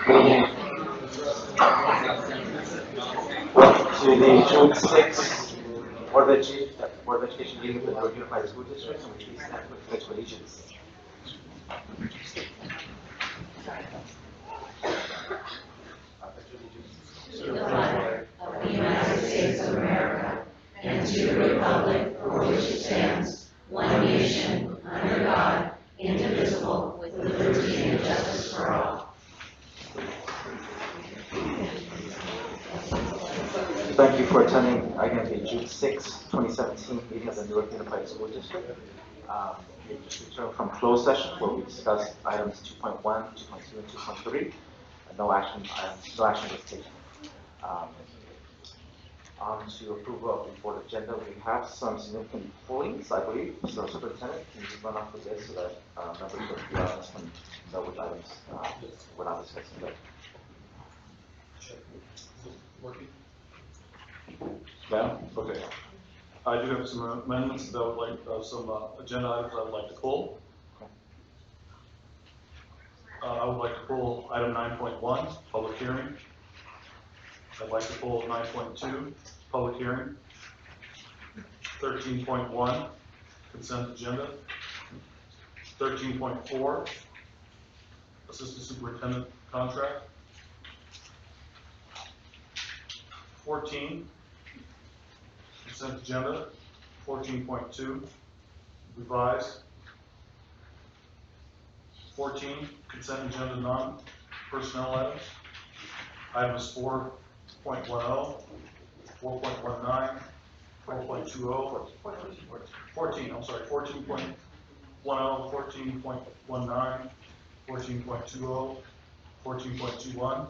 To the June 6th Board of Education meeting of the Newark Unified School District, and we please stand for the Pledge of Allegiance. To the flag of the United States of America and to the republic for which it stands, one nation, under God, indivisible, with liberty and justice for all. Thank you for attending again the June 6, 2017 meeting of the Newark Unified School District. We just returned from closed session where we discussed items 2.1, 2.2, and 2.3. No action was taken. On to approval of the board agenda, we have some significant pullings, I believe. So, Superintendent, can you just run off with this so that members of the audience can know which items we're not discussing today? Working? Yeah, okay. I do have some amendments that I would like, some agenda items I would like to pull. I would like to pull item 9.1, public hearing. I'd like to pull 9.2, public hearing. 13.1, consent agenda. 13.4, assistant superintendent contract. 14, consent agenda. 14.2, revised. 14, consent agenda non-personnel items. Items 4.10, 4.19, 4.20, 14, I'm sorry, 14.10, 14.19, 14.20, 14.21,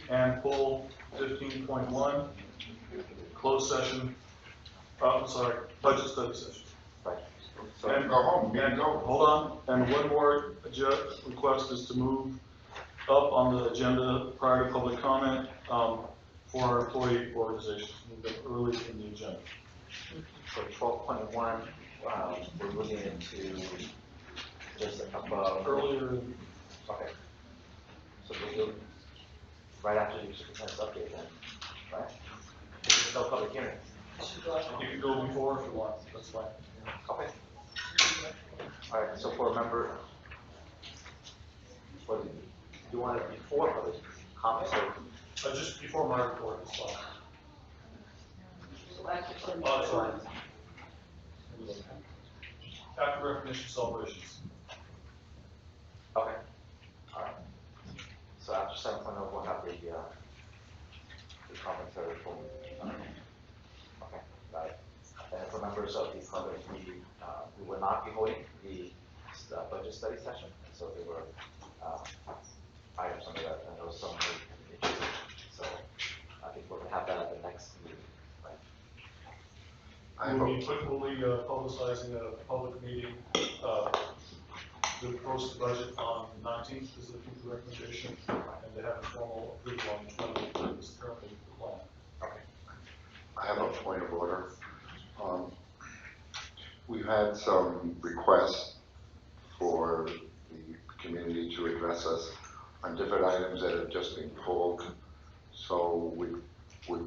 and pull 15.1, closed session, I'm sorry, budget study session. Right. So, and go home, and go. Hold on, and one more request is to move up on the agenda prior to public comment for our employee organizations. Move them early in the agenda. So 12.1, we're moving into just above. Earlier. Okay. So we'll do right after the superintendent's update then, right? There's no public hearing. You can go before if you want, that's fine. Okay. All right, so for a member, what do you want it before public comments or? Just before my report is fine. Sorry. After recognition celebrations. Okay. All right. So after 7.0, we'll have the commentary from. Okay, got it. And for members of the public, we will not be holding the budget study session, and so there were items under that, and there was some issues. So I think we're going to have that at the next meeting, right? We'll be publicizing a public meeting to post the budget on the 19th is the future recommendation, and to have a formal approval on the 20th is currently the plan. Okay. I have a point of order. We've had some requests for the community to address us on different items that have just been pulled. So would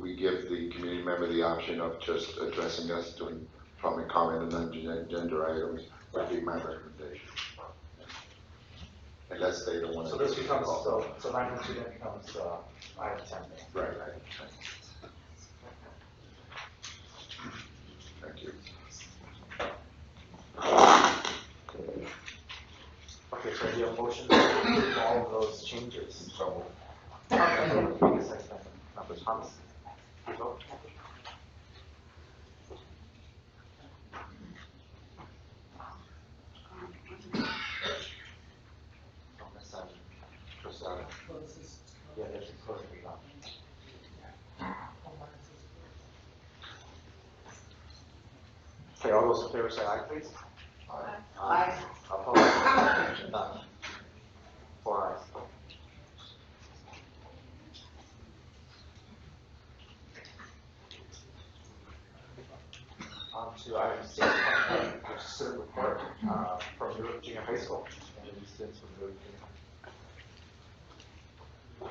we give the community member the option of just addressing us, doing public comment on agenda items? Would be my recommendation. Unless they don't want to. So this becomes, so 9.2 then becomes item 10. Right. Thank you. Okay, so you have a motion to approve all of those changes. So, Member Thomas, please vote. Yeah, there's a close to be done. Okay, all those in favor say aye, please. Aye. Opposed? None. 4 ayes. On to item 6, which is student report from Newark Junior High School and the students from Newark Junior High. The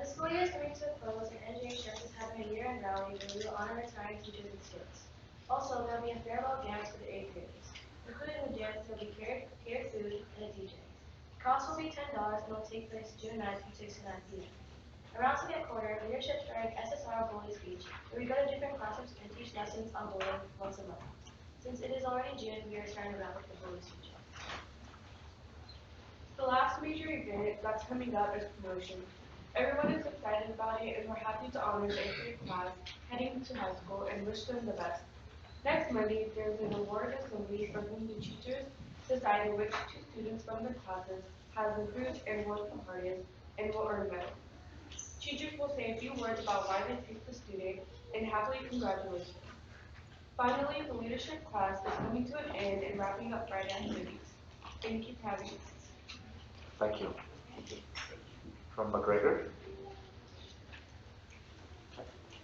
school year is coming to a close, and engineering church is having a year-end rally where we will honor retiring teachers and students. Also, there will be a farewell dance for the 8th graders. Included in the dance, there will be catered food and a DJ. The cost will be $10 and will take place June 9th from 6 to 9 p.m. Around Second Quarter, leadership started SSR Bullies Beach, where we go to different classrooms and teach lessons on bullying once a month. Since it is already June, we are starting to wrap up the Bullies Beach. The last major event that's coming up is promotion. Everyone is excited about it, and we're happy to honor the 8th grade class heading to high school and wish them the best. Next Monday, there's an award assembly for whom the teachers decided which 2 students from the classes has improved and worked the hardest and will earn a medal. Teachers will say a few words about why they picked the student and happily congratulate them. Finally, the leadership class is coming to an end and wrapping up Friday activities. Thank you for having us. Thank you. From McGregor.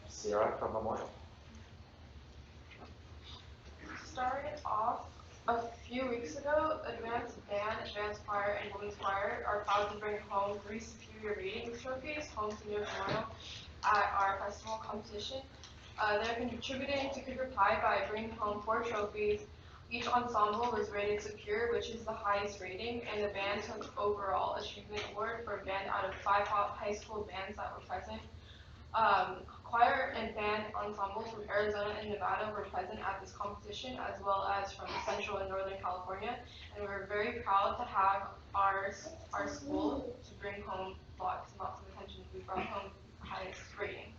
Sierra from Memorial. Started off a few weeks ago, Advanced Band, Advanced Choir, and Women's Choir are proud to bring home 3 Superior Ratings Trophies home to New Memorial at our festival competition. They're contributing to Cougar Pie by bringing home 4 trophies. Each ensemble was rated superior, which is the highest rating, and the band took overall achievement award for a band out of 5 high school bands that were present. Choir and band ensembles from Arizona and Nevada were present at this competition, as well as from Central and Northern California, and we're very proud to have our school to bring home lots and lots of attention. We brought home the highest rating.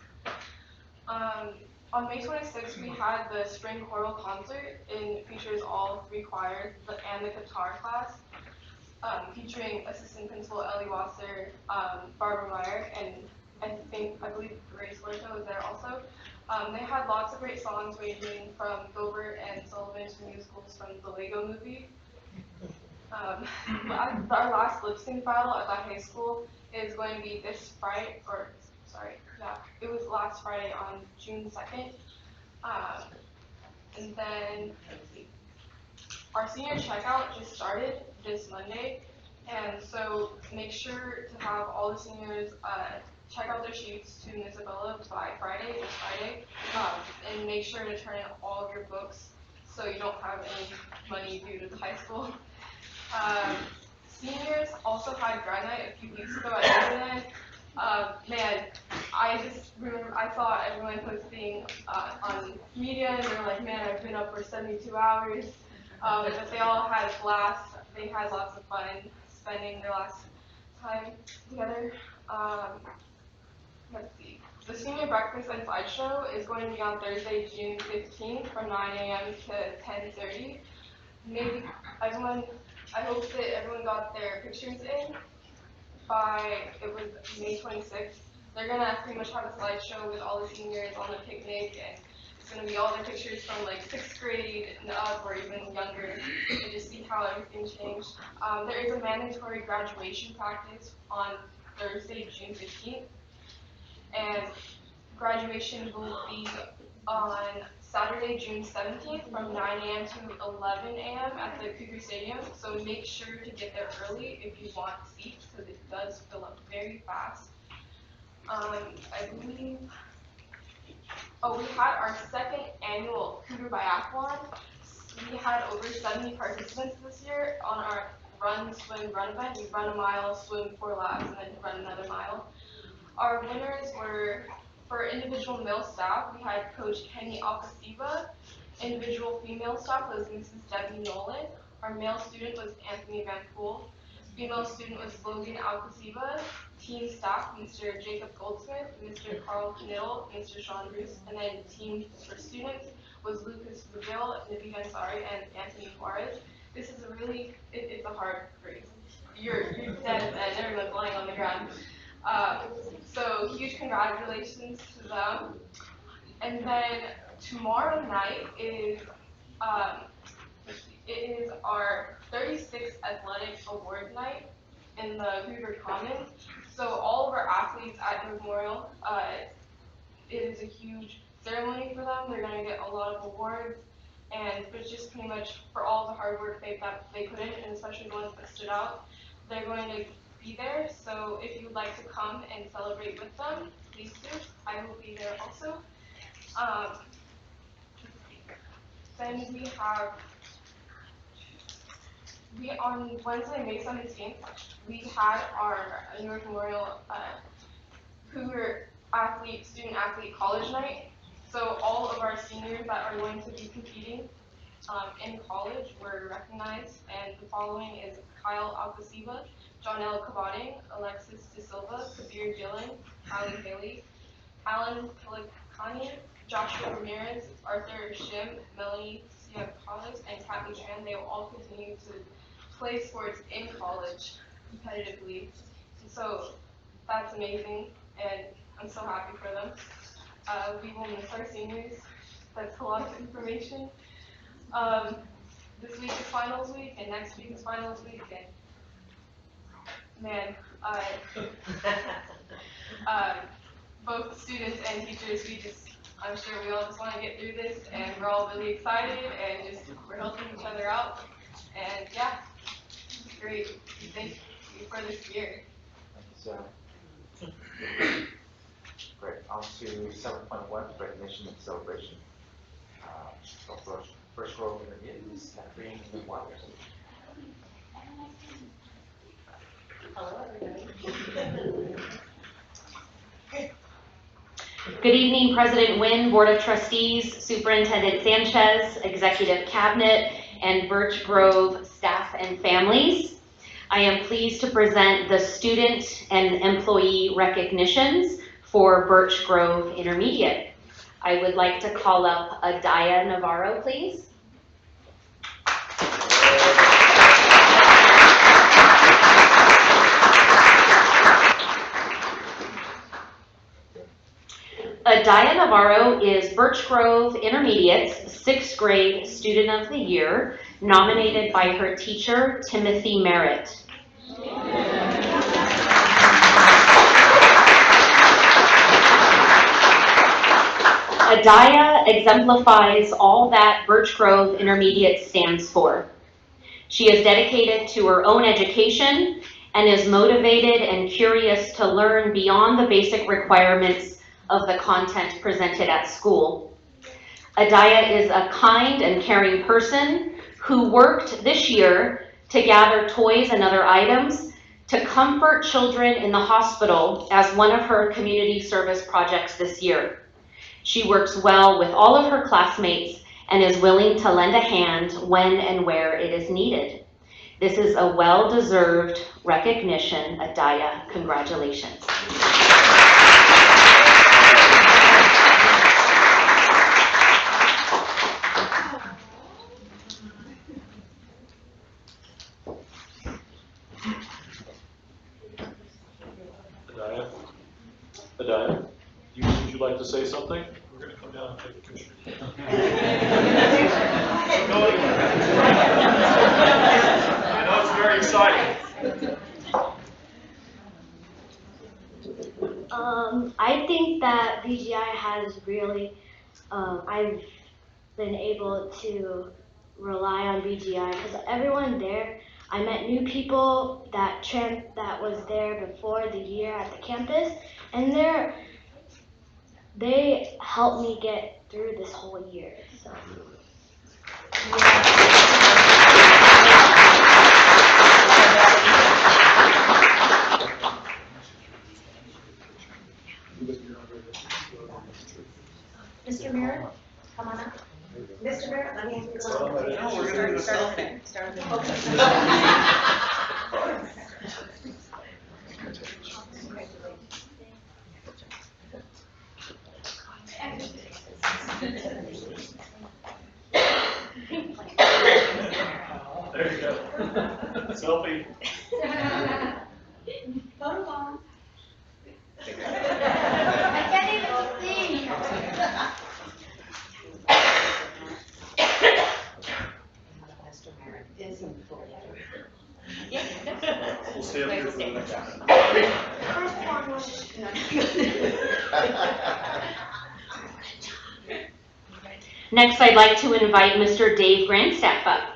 On May 26th, we had the spring choral concert, and it features all 3 choirs and the guitar class, featuring Assistant Principal Ellie Wasser, Barbara Meyer, and I believe Grace Lurto was there also. They had lots of great songs ranging from Gilbert and Sullivan's musicals from the Lego movie. Our last lip sync battle at the high school is going to be this Friday, it was last Friday on June 2nd. And then, let's see, our senior checkout just started this Monday, and so make sure to have all the seniors check out their sheets to Ms. Abella by this Friday, and make sure to turn in all of your books so you don't have any money due to the high school. Seniors also had grad night a few weeks ago at Internet. Man, I just remember I saw everyone posting on media, and they were like, man, I've been up for 72 hours. But they all had a blast. They had lots of fun spending their last time together. Let's see. The senior breakfast and slideshow is going to be on Thursday, June 15th from 9 a.m. to 10:30. I hope that everyone got their pictures in by, it was May 26th. They're going to pretty much have a slideshow with all the seniors on the picnic, and it's going to be all their pictures from like 6th grade and up or even younger, and just see how everything changed. There is a mandatory graduation practice on Thursday, June 15th, and graduation will be on Saturday, June 17th from 9 a.m. to 11 a.m. at the Cougar Stadium. So make sure to get there early if you want seats, because it does fill up very fast. I believe, we had our 2nd annual Cougar Biathlon. We had over 70 participants this year on our run, swim, run event. We run a mile, swim 4 laps, and then run another mile. Our winners were, for individual male staff, we had Coach Kenny Alcasiva. Individual female staff was Mrs. Debbie Nolan. Our male student was Anthony Van Poel. Female student was Logan Alcasiva. Team staff, Mr. Jacob Goldsmith, Mr. Carl Knill, Mr. Sean Bruce, and then team for students was Lucas Rubio, Navid Ansari, and Anthony Juarez. This is it's a hard race. You're dead and everyone's lying on the ground. So huge congratulations to them. And then tomorrow night is it is our 36th athletic award night in the Cougar Commons. So all of our athletes at Memorial, it is a huge ceremony for them. They're going to get a lot of awards, and it's just pretty much for all the hard work that they put in, and especially the ones that stood out. They're going to be there, so if you'd like to come and celebrate with them, please do. I will be there also. Then on Wednesday, May 17th, we had our New York Memorial Cougar student athlete college night. So all of our seniors that are going to be competing in college were recognized, and the following is Kyle Alcasiva, Jonelle Cavading, Alexis De Silva, Kabir Dillon, Hallie Haley, Alan Pelicani, Joshua Ramirez, Arthur Shim, Melanie Siakalis, and Kathy Chan. They will all continue to play sports in college competitively. So that's amazing, and I'm so happy for them. We will miss our seniors. That's a lot of information. This week is finals week, and next week is finals week, and man, both students and teachers, I'm sure we all just want to get through this, and we're all really excited, and we're helping each other out, and yeah, it's great. Thank you for this year. So, great. On to 7.1, recognition and celebration. So first row interviews, Catherine and Waters. Hello, everybody. Good evening, President Nguyen, Board of Trustees, Superintendent Sanchez, Executive Cabinet, and Birch Grove staff and families. I am pleased to present the student and employee recognitions for Birch Grove Intermediate. I would like to call up Adaya Navarro, please. Adaya Navarro is Birch Grove Intermediate's 6th grade Student of the Year, nominated by her teacher, Timothy Merritt. Adaya exemplifies all that Birch Grove Intermediate stands for. She is dedicated to her own education and is motivated and curious to learn beyond the basic requirements of the content presented at school. Adaya is a kind and caring person who worked this year to gather toys and other items to comfort children in the hospital as one of her community service projects this year. She works well with all of her classmates and is willing to lend a hand when and where it is needed. This is a well-deserved recognition. Adaya, congratulations. Adaya, would you like to say something? We're going to come down and take a picture. I know it's very exciting. I think that BGI has really, I've been able to rely on BGI because everyone there, I met new people that was there before the year at the campus, and they helped me get through this whole year. So. Mr. Merritt, come on up. Mr. Merritt, let me have you come on. No, we're going to do a selfie. Start with There you go. Selfie. Photo bomb. I can't even see. Mr. Merritt is in full. We'll stay up here for the next one. Next, I'd like to invite Mr. Dave Grandstaff up.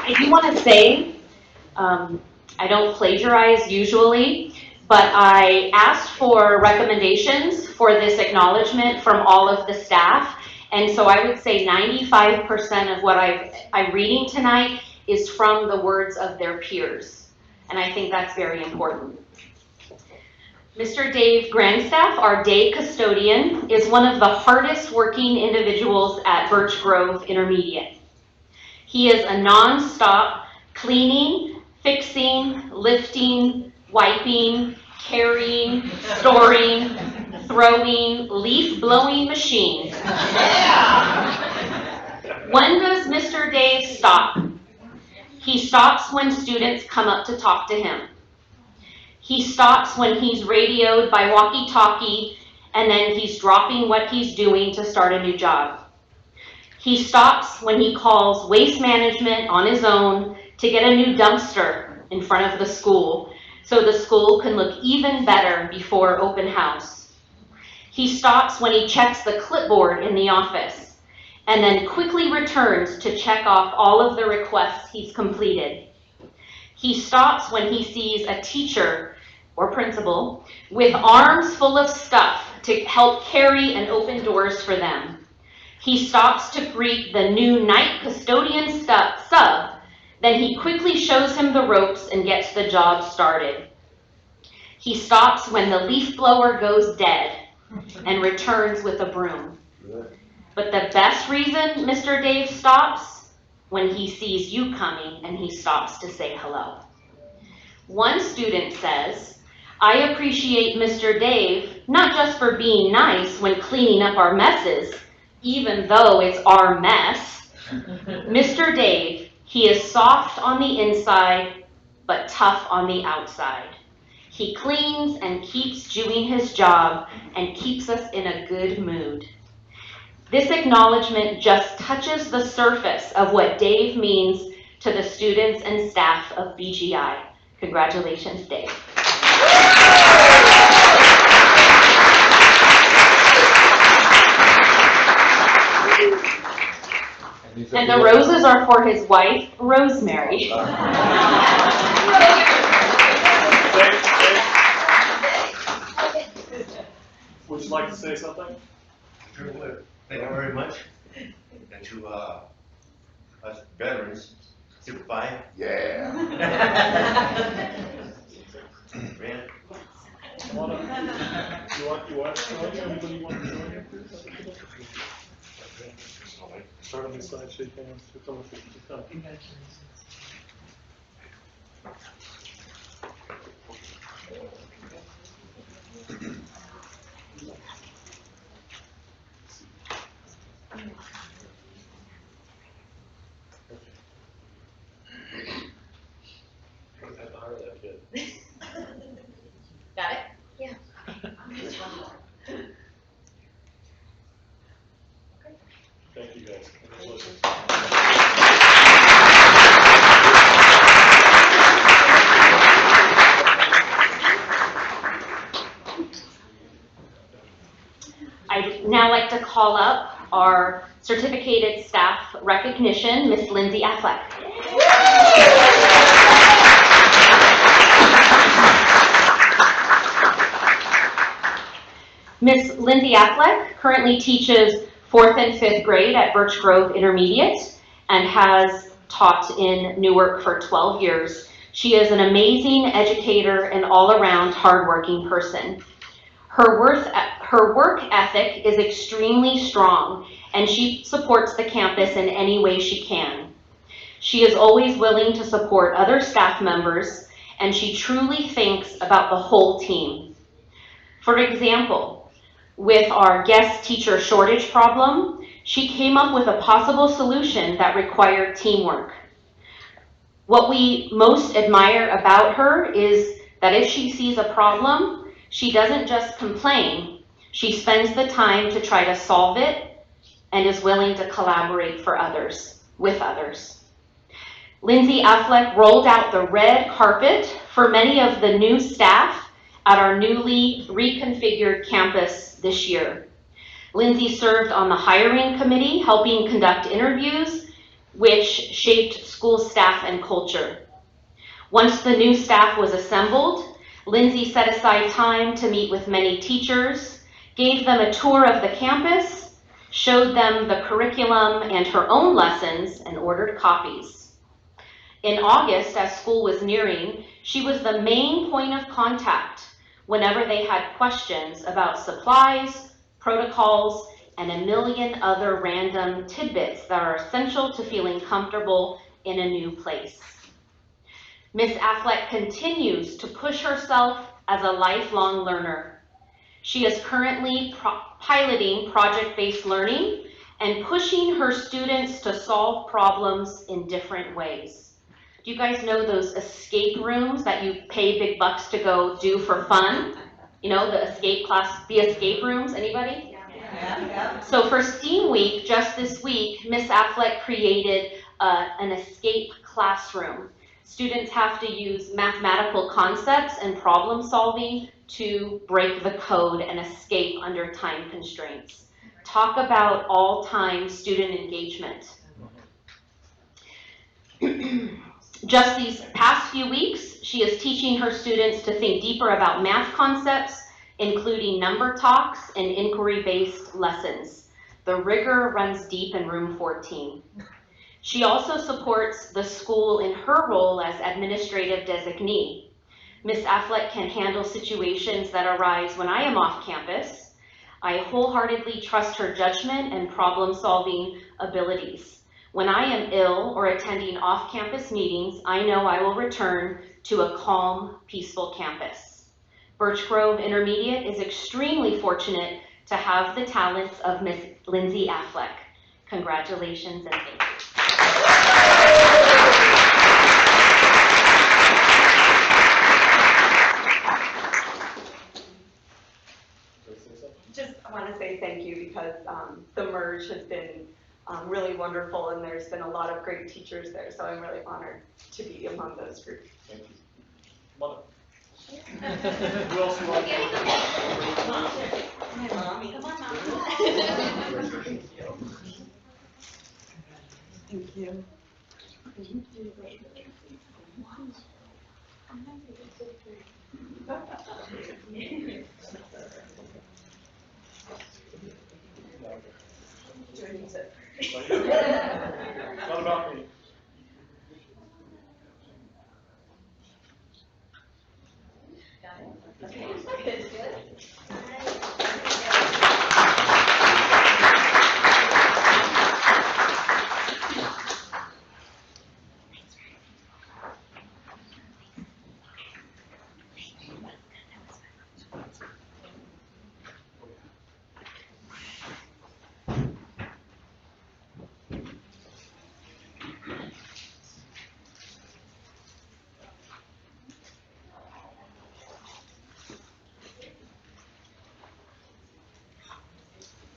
I do want to say, I don't plagiarize usually, but I asked for recommendations for this acknowledgement from all of the staff, and so I would say 95% of what I'm reading tonight is from the words of their peers, and I think that's very important. Mr. Dave Grandstaff, our day custodian, is one of the hardest working individuals at Birch Grove Intermediate. He is a non-stop cleaning, fixing, lifting, wiping, carrying, storing, throwing, leaf-blowing machine. When does Mr. Dave stop? He stops when students come up to talk to him. He stops when he's radioed by walkie-talkie and then he's dropping what he's doing to start a new job. He stops when he calls waste management on his own to get a new dumpster in front of the school so the school can look even better before open house. He stops when he checks the clipboard in the office and then quickly returns to check off all of the requests he's completed. He stops when he sees a teacher or principal with arms full of stuff to help carry and open doors for them. He stops to greet the new night custodian sub, then he quickly shows him the ropes and gets the job started. He stops when the leaf blower goes dead and returns with a broom. But the best reason Mr. Dave stops, when he sees you coming and he stops to say hello. One student says, "I appreciate Mr. Dave not just for being nice when cleaning up our messes, even though it's our mess. Mr. Dave, he is soft on the inside, but tough on the outside. He cleans and keeps doing his job and keeps us in a good mood." This acknowledgement just touches the surface of what Dave means to the students and staff of BGI. Congratulations, Dave. And the roses are for his wife, Rosemary. Would you like to say something? Sure would. Thank you very much. And to us veterans, Super 5. Yeah. Man. Come on up. You want to join you? Anybody want to join you? Start on this side, shake hands. At the heart of that kid. Got it? Yeah. Thank you guys. Congratulations. I'd now like to call up our certificated staff recognition, Miss Lindsay Affleck. Miss Lindsay Affleck currently teaches 4th and 5th grade at Birch Grove Intermediate and has taught in Newark for 12 years. She is an amazing educator and all-around hardworking person. Her work ethic is extremely strong, and she supports the campus in any way she can. She is always willing to support other staff members, and she truly thinks about the whole team. For example, with our guest teacher shortage problem, she came up with a possible solution that required teamwork. What we most admire about her is that if she sees a problem, she doesn't just complain, She spends the time to try to solve it and is willing to collaborate with others. Lindsay Affleck rolled out the red carpet for many of the new staff at our newly reconfigured campus this year. Lindsay served on the hiring committee, helping conduct interviews, which shaped school staff and culture. Once the new staff was assembled, Lindsay set aside time to meet with many teachers, gave them a tour of the campus, showed them the curriculum and her own lessons, and ordered copies. In August, as school was nearing, she was the main point of contact whenever they had questions about supplies, protocols, and a million other random tidbits that are essential to feeling comfortable in a new place. Ms. Affleck continues to push herself as a lifelong learner. She is currently piloting project-based learning and pushing her students to solve problems in different ways. Do you guys know those escape rooms that you pay big bucks to go do for fun? You know, the escape rooms, anybody? Yeah. So for STEAM Week, just this week, Ms. Affleck created an escape classroom. Students have to use mathematical concepts and problem solving to break the code and escape under time constraints. Talk about all-time student engagement. Just these past few weeks, she is teaching her students to think deeper about math concepts, including number talks and inquiry-based lessons. The rigor runs deep in room 14. She also supports the school in her role as administrative designee. Ms. Affleck can handle situations that arise when I am off campus. I wholeheartedly trust her judgment and problem-solving abilities. When I am ill or attending off-campus meetings, I know I will return to a calm, peaceful campus. Birch Grove Intermediate is extremely fortunate to have the talents of Ms. Lindsay Affleck. Congratulations and thank you. Just want to say thank you because the merge has been really wonderful and there's been a lot of great teachers there, so I'm really honored to be among those groups. Thank you. Mother. Who else you want? My mommy. Come on, Mom. Thank you. It's not about me.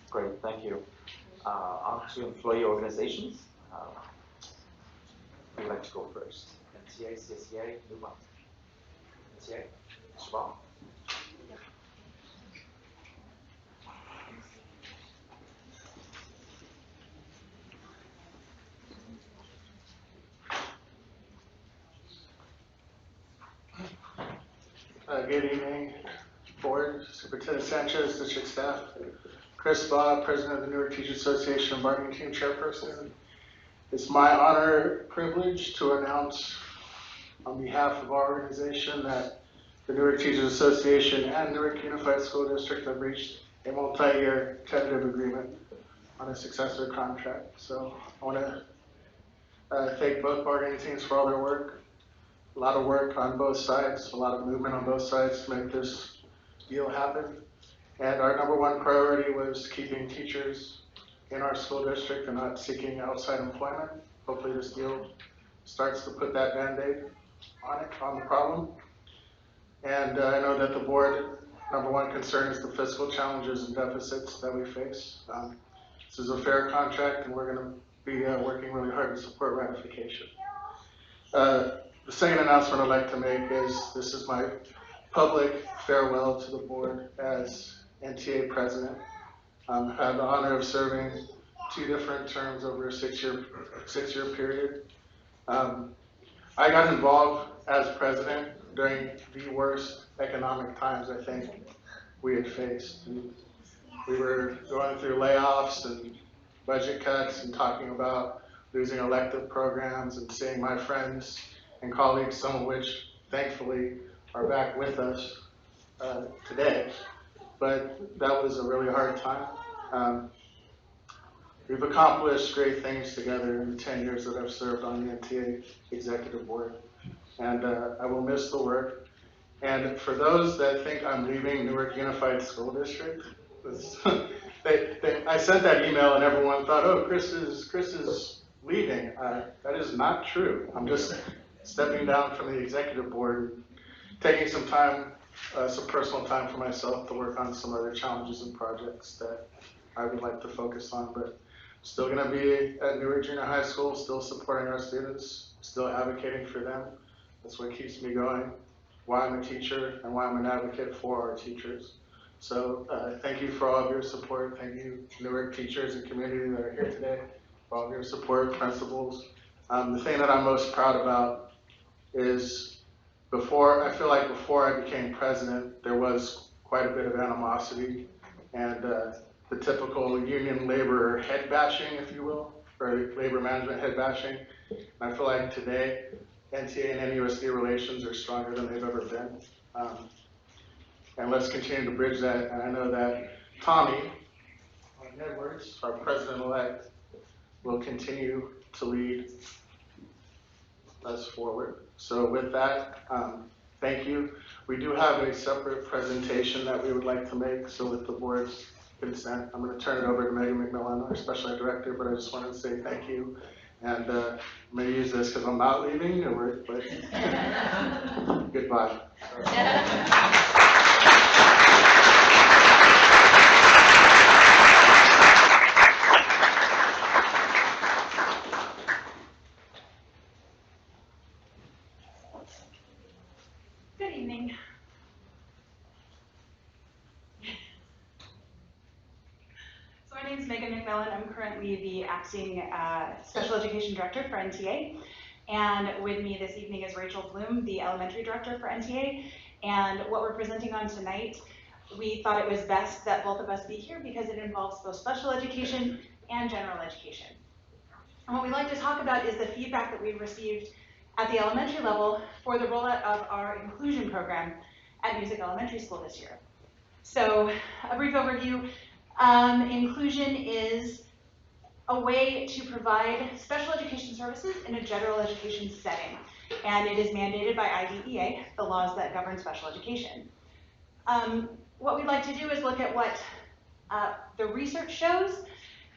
Great, thank you. On to employee organizations. Who'd like to go first? MTA, CSEA, move on. MTA, Mr. Ball. Good evening, Board, Superintendent Sanchez, District Staff, Chris Baugh, President of the Newark Teachers Association and Bargaining Team Chairperson. It's my honor and privilege to announce on behalf of our organization that the Newark Teachers Association and Newark Unified School District have reached a multi-year tentative agreement on a successor contract. So I want to thank both bargaining teams for all their work. A lot of work on both sides, a lot of movement on both sides to make this deal happen. And our number one priority was keeping teachers in our school district and not seeking outside employment. Hopefully this deal starts to put that Band-Aid on the problem. And I know that the board number one concern is the fiscal challenges and deficits that we face. This is a fair contract, and we're going to be working really hard to support ratification. The second announcement I'd like to make is this is my public farewell to the board as NTA president. I had the honor of serving 2 different terms over a six-year period. I got involved as president during the worst economic times I think we had faced. We were going through layoffs and budget cuts and talking about losing elective programs and seeing my friends and colleagues, some of which thankfully are back with us today. But that was a really hard time. We've accomplished great things together in the 10 years that I've served on the NTA executive board, and I will miss the work. And for those that think I'm leaving Newark Unified School District, I sent that email and everyone thought, oh, Chris is leaving. That is not true. I'm just stepping down from the executive board, taking some time, some personal time for myself to work on some other challenges and projects that I would like to focus on, but still going to be at Newark Junior High School, still supporting our students, still advocating for them. That's what keeps me going, why I'm a teacher and why I'm an advocate for our teachers. So thank you for all of your support. Thank you, Newark teachers and community that are here today, for all of your support, principals. The thing that I'm most proud about is I feel like before I became president, there was quite a bit of animosity and the typical union labor head bashing, if you will, or labor management head bashing. And I feel like today, NTA and NUSD relations are stronger than they've ever been. And let's continue to bridge that. And I know that Tommy Edwards, our president-elect, will continue to lead us forward. So with that, thank you. We do have a separate presentation that we would like to make. So with the board's consent, I'm going to turn it over to Megan McMillan, our special ed director, but I just wanted to say thank you. And I'm going to use this because I'm not leaving Newark, but goodbye. Good evening. So my name is Megan McMillan. I'm currently the acting special education director for NTA. And with me this evening is Rachel Bloom, the elementary director for NTA. And what we're presenting on tonight, we thought it was best that both of us be here because it involves both special education and general education. And what we'd like to talk about is the feedback that we've received at the elementary level for the rollout of our inclusion program at Music Elementary School this year. So a brief overview, inclusion is a way to provide special education services in a general education setting, and it is mandated by IDEA, the laws that govern special education. What we'd like to do is look at what the research shows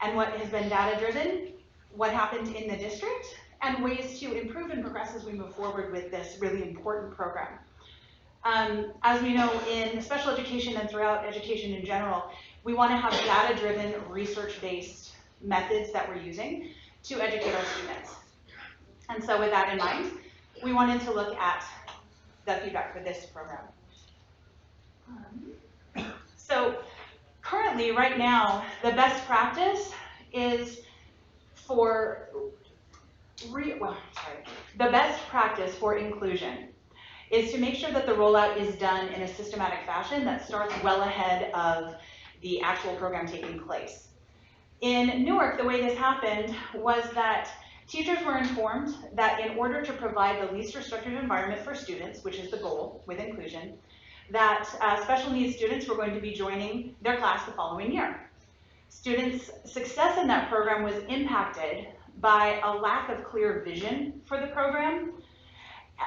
and what has been data driven, what happened in the district, and ways to improve and progress as we move forward with this really important program. As we know, in special education and throughout education in general, we want to have data-driven, research-based methods that we're using to educate our students. And so with that in mind, we wanted to look at the feedback for this program. So currently, right now, the best practice is for the best practice for inclusion is to make sure that the rollout is done in a systematic fashion that starts well ahead of the actual program taking place. In Newark, the way this happened was that teachers were informed that in order to provide the least restrictive environment for students, which is the goal with inclusion, that special needs students were going to be joining their class the following year. Students' success in that program was impacted by a lack of clear vision for the program,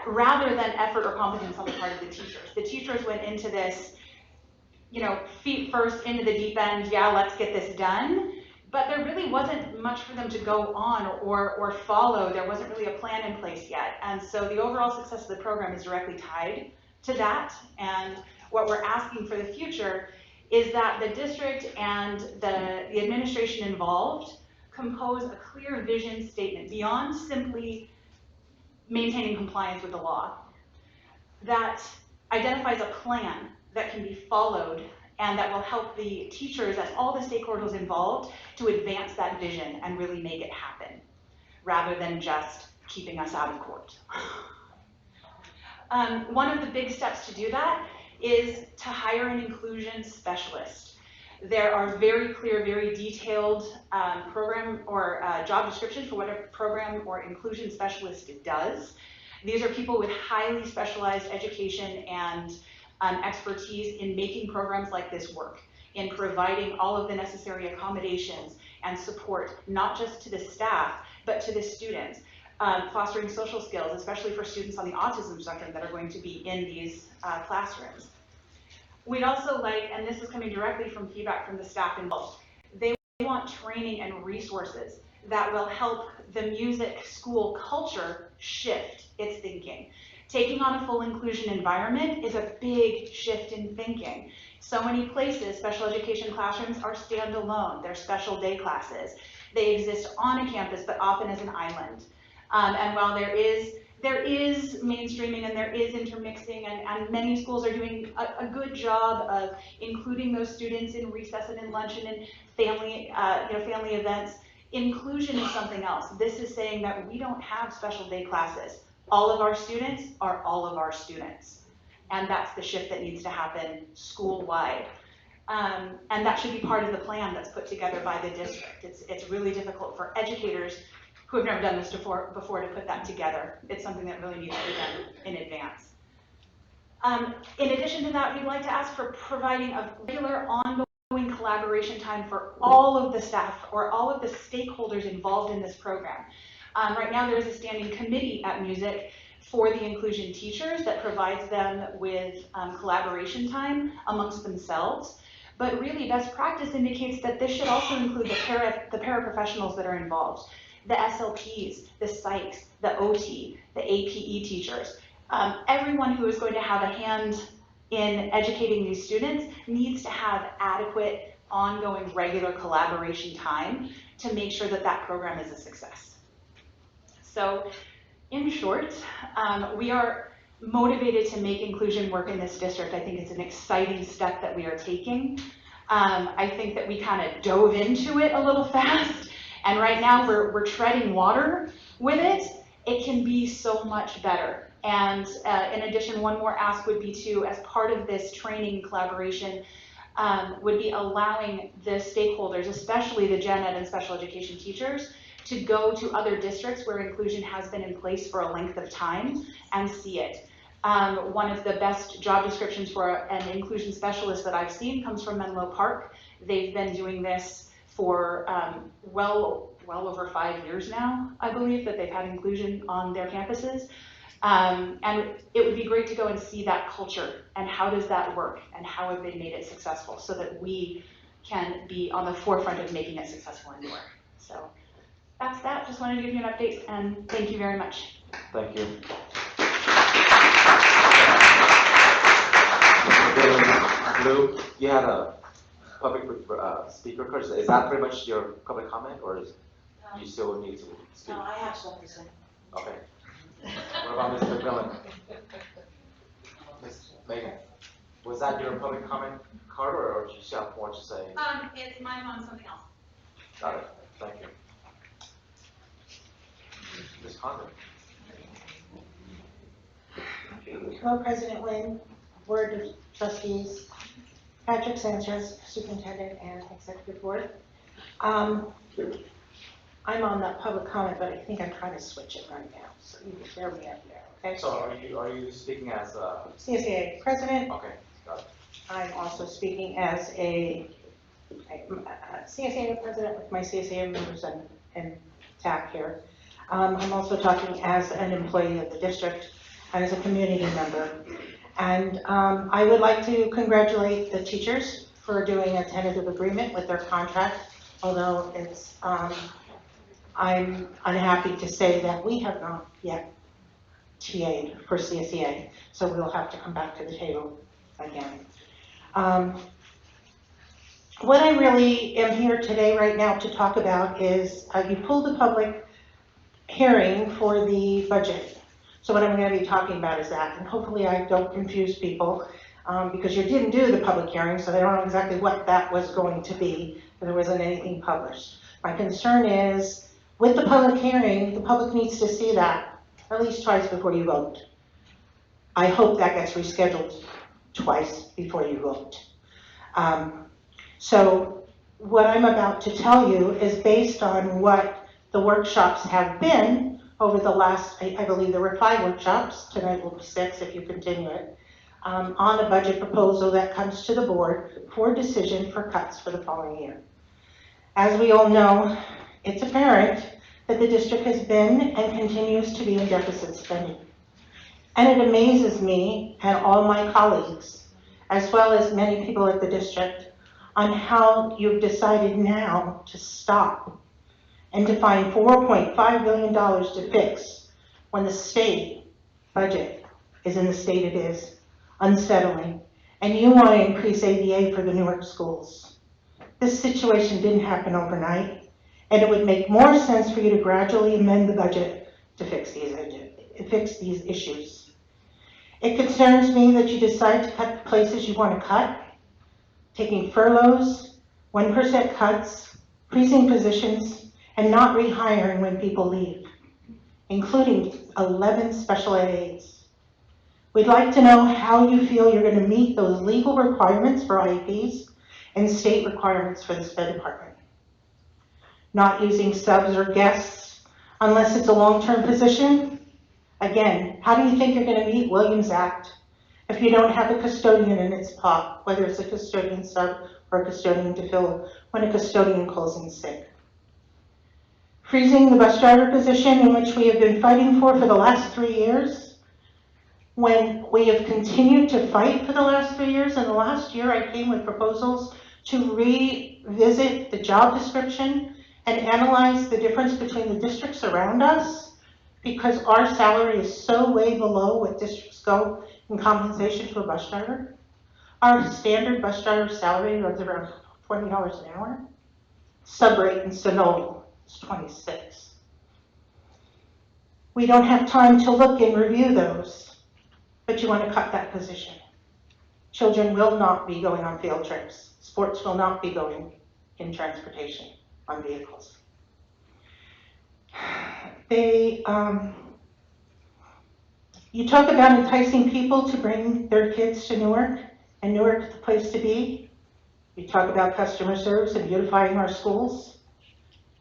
rather than effort or competence on the part of the teachers. The teachers went into this, feet first into the deep end, yeah, let's get this done, but there really wasn't much for them to go on or follow. There wasn't really a plan in place yet. And so the overall success of the program is directly tied to that. And What we're asking for the future is that the district and the administration involved compose a clear vision statement beyond simply maintaining compliance with the law that identifies a plan that can be followed and that will help the teachers and all the stakeholders involved to advance that vision and really make it happen, rather than just keeping us out of court. One of the big steps to do that is to hire an inclusion specialist. There are very clear, very detailed program or job descriptions for what a program or inclusion specialist does. These are people with highly specialized education and expertise in making programs like this work, in providing all of the necessary accommodations and support, not just to the staff, but to the students, fostering social skills, especially for students on the autism spectrum that are going to be in these classrooms. We'd also like, and this is coming directly from feedback from the staff involved, they want training and resources that will help the music school culture shift its thinking. Taking on a full inclusion environment is a big shift in thinking. So many places, special education classrooms are standalone. They're special day classes. They exist on a campus, but often as an island. And while there is mainstreaming and there is intermixing, and many schools are doing a good job of including those students in recess and in lunch and in family events, inclusion is something else. This is saying that we don't have special day classes. All of our students are all of our students. And that's the shift that needs to happen school-wide. And that should be part of the plan that's put together by the district. It's really difficult for educators who have never done this before to put that together. It's something that really needs to be done in advance. In addition to that, we'd like to ask for providing a regular ongoing collaboration time for all of the staff or all of the stakeholders involved in this program. Right now, there is a standing committee at Music for the inclusion teachers that provides them with collaboration time amongst themselves. But really, best practice indicates that this should also include the paraprofessionals that are involved, the SLPs, the psychs, the OT, the APE teachers. Everyone who is going to have a hand in educating these students needs to have adequate, ongoing, regular collaboration time to make sure that that program is a success. So, in short, we are motivated to make inclusion work in this district. I think it's an exciting step that we are taking. I think that we kind of dove into it a little fast, and right now we're treading water with it. It can be so much better. And in addition, one more ask would be to, as part of this training collaboration, would be allowing the stakeholders, especially the gen ed and special education teachers, to go to other districts where inclusion has been in place for a length of time and see it. One of the best job descriptions for an inclusion specialist that I've seen comes from Menlo Park. They've been doing this for well over 5 years now, I believe, that they've had inclusion on their campuses. And it would be great to go and see that culture and how does that work and how have they made it successful so that we can be on the forefront of making it successful in Newark. So that's that. Just wanted to give you an update, and thank you very much. Thank you. Lou, you had a public speaker question. Is that pretty much your public comment, or is you still need to speak? No, I have something to say. Okay. What about Mr. McMillan? Ms. Megan, was that your public comment card, or did you still have more to say? It's mine on something else. Got it. Thank you. Ms. Condon. Hello, President Lynn, Board of Trustees, Patrick Sanchez, Superintendent and Executive Board. I'm on the public comment, but I think I'm trying to switch it right now, so you can bear me up there, okay? So are you speaking as CSEA President. Okay, got it. I'm also speaking as a CSEA President with my CSEA members and TAC here. I'm also talking as an employee of the district and as a community member. And I would like to congratulate the teachers for doing a tentative agreement with their contract, although it's, I'm unhappy to say that we have not yet TA'd for CSEA, so we'll have to come back to the table again. What I really am here today right now to talk about is you pulled a public hearing for the budget. So what I'm going to be talking about is that, and hopefully I don't confuse people because you didn't do the public hearing, so they don't know exactly what that was going to be. There wasn't anything published. My concern is with the public hearing, the public needs to see that at least twice before you vote. I hope that gets rescheduled twice before you vote. So what I'm about to tell you is based on what the workshops have been over the last, I believe there were 5 workshops, tonight will be 6 if you continue it, on a budget proposal that comes to the board for decision for cuts for the following year. As we all know, it's apparent that the district has been and continues to be in deficit spending. And it amazes me and all my colleagues, as well as many people at the district, on how you've decided now to stop and to find $4.5 billion to fix when the state budget is in the state it is, unsettling, and you want to increase ADA for the Newark schools. This situation didn't happen overnight, and it would make more sense for you to gradually amend the budget to fix these issues. It concerns me that you decide to cut the places you want to cut, taking furloughs, 1% cuts, freezing positions, and not rehiring when people leave, including 11 special ed aides. We'd like to know how you feel you're going to meet those legal requirements for IEPs and state requirements for the SPED department. Not using subs or guests unless it's a long-term position. Again, how do you think you're going to meet Williams Act if you don't have a custodian in its pot, whether it's a custodian sub or a custodian to fill when a custodian calls in sick? Freezing the bus driver position, in which we have been fighting for the last 3 years, when we have continued to fight for the last 3 years. And the last year I came with proposals to revisit the job description and analyze the difference between the districts around us, because our salary is so way below what districts go in compensation to a bus driver. Our standard bus driver salary runs around $20 an hour. Subrate in Sonoma is 26. We don't have time to look and review those, but you want to cut that position. Children will not be going on field trips. Sports will not be going in transportation on vehicles. You talk about enticing people to bring their kids to Newark, and Newark is the place to be. You talk about customer service and beautifying our schools.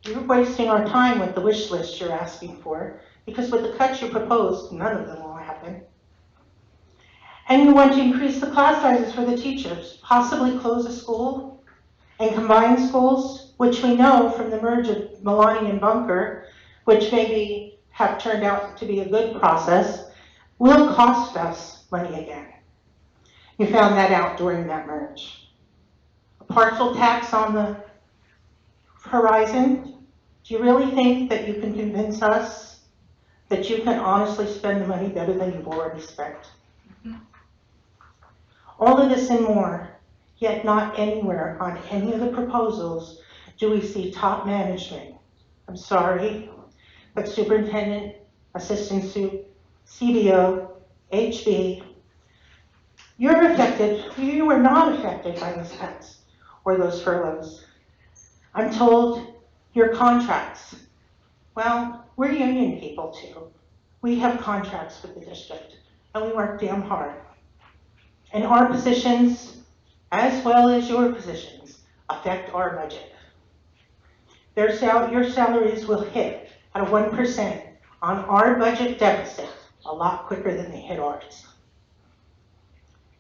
You're wasting our time with the wish list you're asking for, because with the cuts you propose, none of them will happen. And you want to increase the class sizes for the teachers, possibly close a school and combine schools, which we know from the merge of Milani and Bunker, which maybe have turned out to be a good process, will cost us money again. You found that out during that merge. A partial tax on the horizon. Do you really think that you can convince us that you can honestly spend the money better than you've already spent? All of this and more, yet not anywhere on any of the proposals do we see top management. I'm sorry, but superintendent, assistant sup, CBO, HB, you're affected, you were not affected by those cuts or those furloughs. I'm told your contracts. Well, we're union people too. We have contracts with the district and we work damn hard. And our positions, as well as your positions, affect our budget. Your salaries will hit at a 1% on our budget deficit a lot quicker than they hit ours.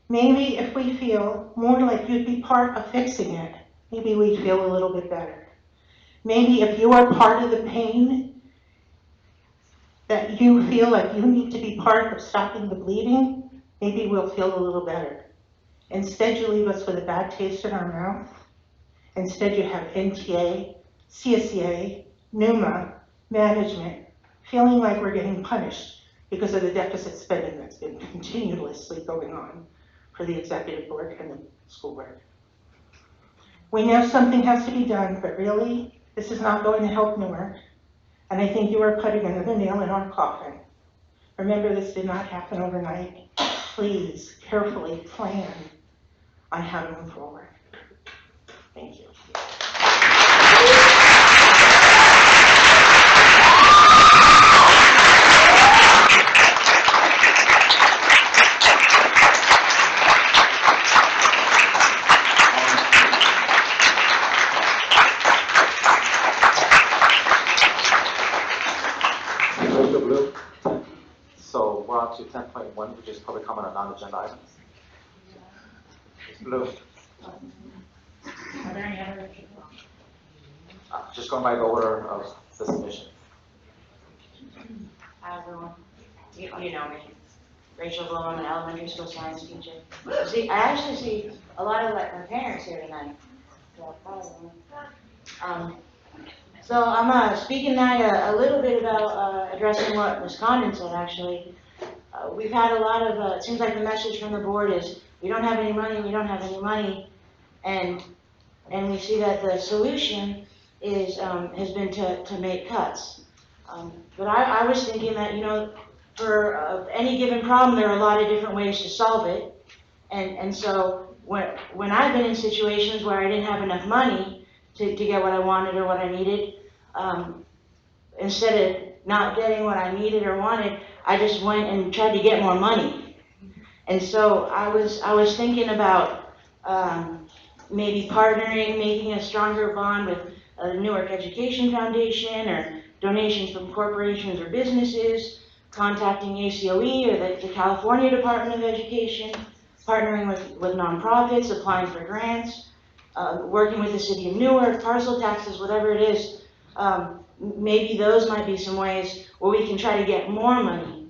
Maybe if we feel more like you'd be part of fixing it, maybe we'd feel a little bit better. Maybe if you are part of the pain, that you feel like you need to be part of stopping the bleeding, maybe we'll feel a little better. Instead, you leave us with a bad taste in our mouth. Instead, you have NTA, CSEA, NUMA, management, feeling like we're getting punished because of the deficit spending that's been continuously going on for the executive board and the school board. We know something has to be done, but really, this is not going to help Newark. And I think you are putting another nail in our coffin. Remember, this did not happen overnight. Please carefully plan on how to move forward. Thank you. So we're on to 10.1, which is public comment on non-agenda items. Ms. Blue. Are there any other people? Just going by the order of the submission. Hi everyone, you know me, Rachel Bloom, I'm an elementary school science teacher. See, I actually see a lot of like my parents here tonight. So I'm speaking tonight a little bit about addressing what Ms. Condon said actually. We've had a lot of, it seems like the message from the board is we don't have any money, we don't have any money. And we see that the solution is, has been to make cuts. But I was thinking that, you know, for any given problem, there are a lot of different ways to solve it. And so when I've been in situations where I didn't have enough money to get what I wanted or what I needed, instead of not getting what I needed or wanted, I just went and tried to get more money. And so I was thinking about maybe partnering, making a stronger bond with the Newark Education Foundation or donations from corporations or businesses, contacting ACOE or the California Department of Education, partnering with nonprofits, applying for grants, working with the city of Newark, parcel taxes, whatever it is. Maybe those might be some ways where we can try to get more money.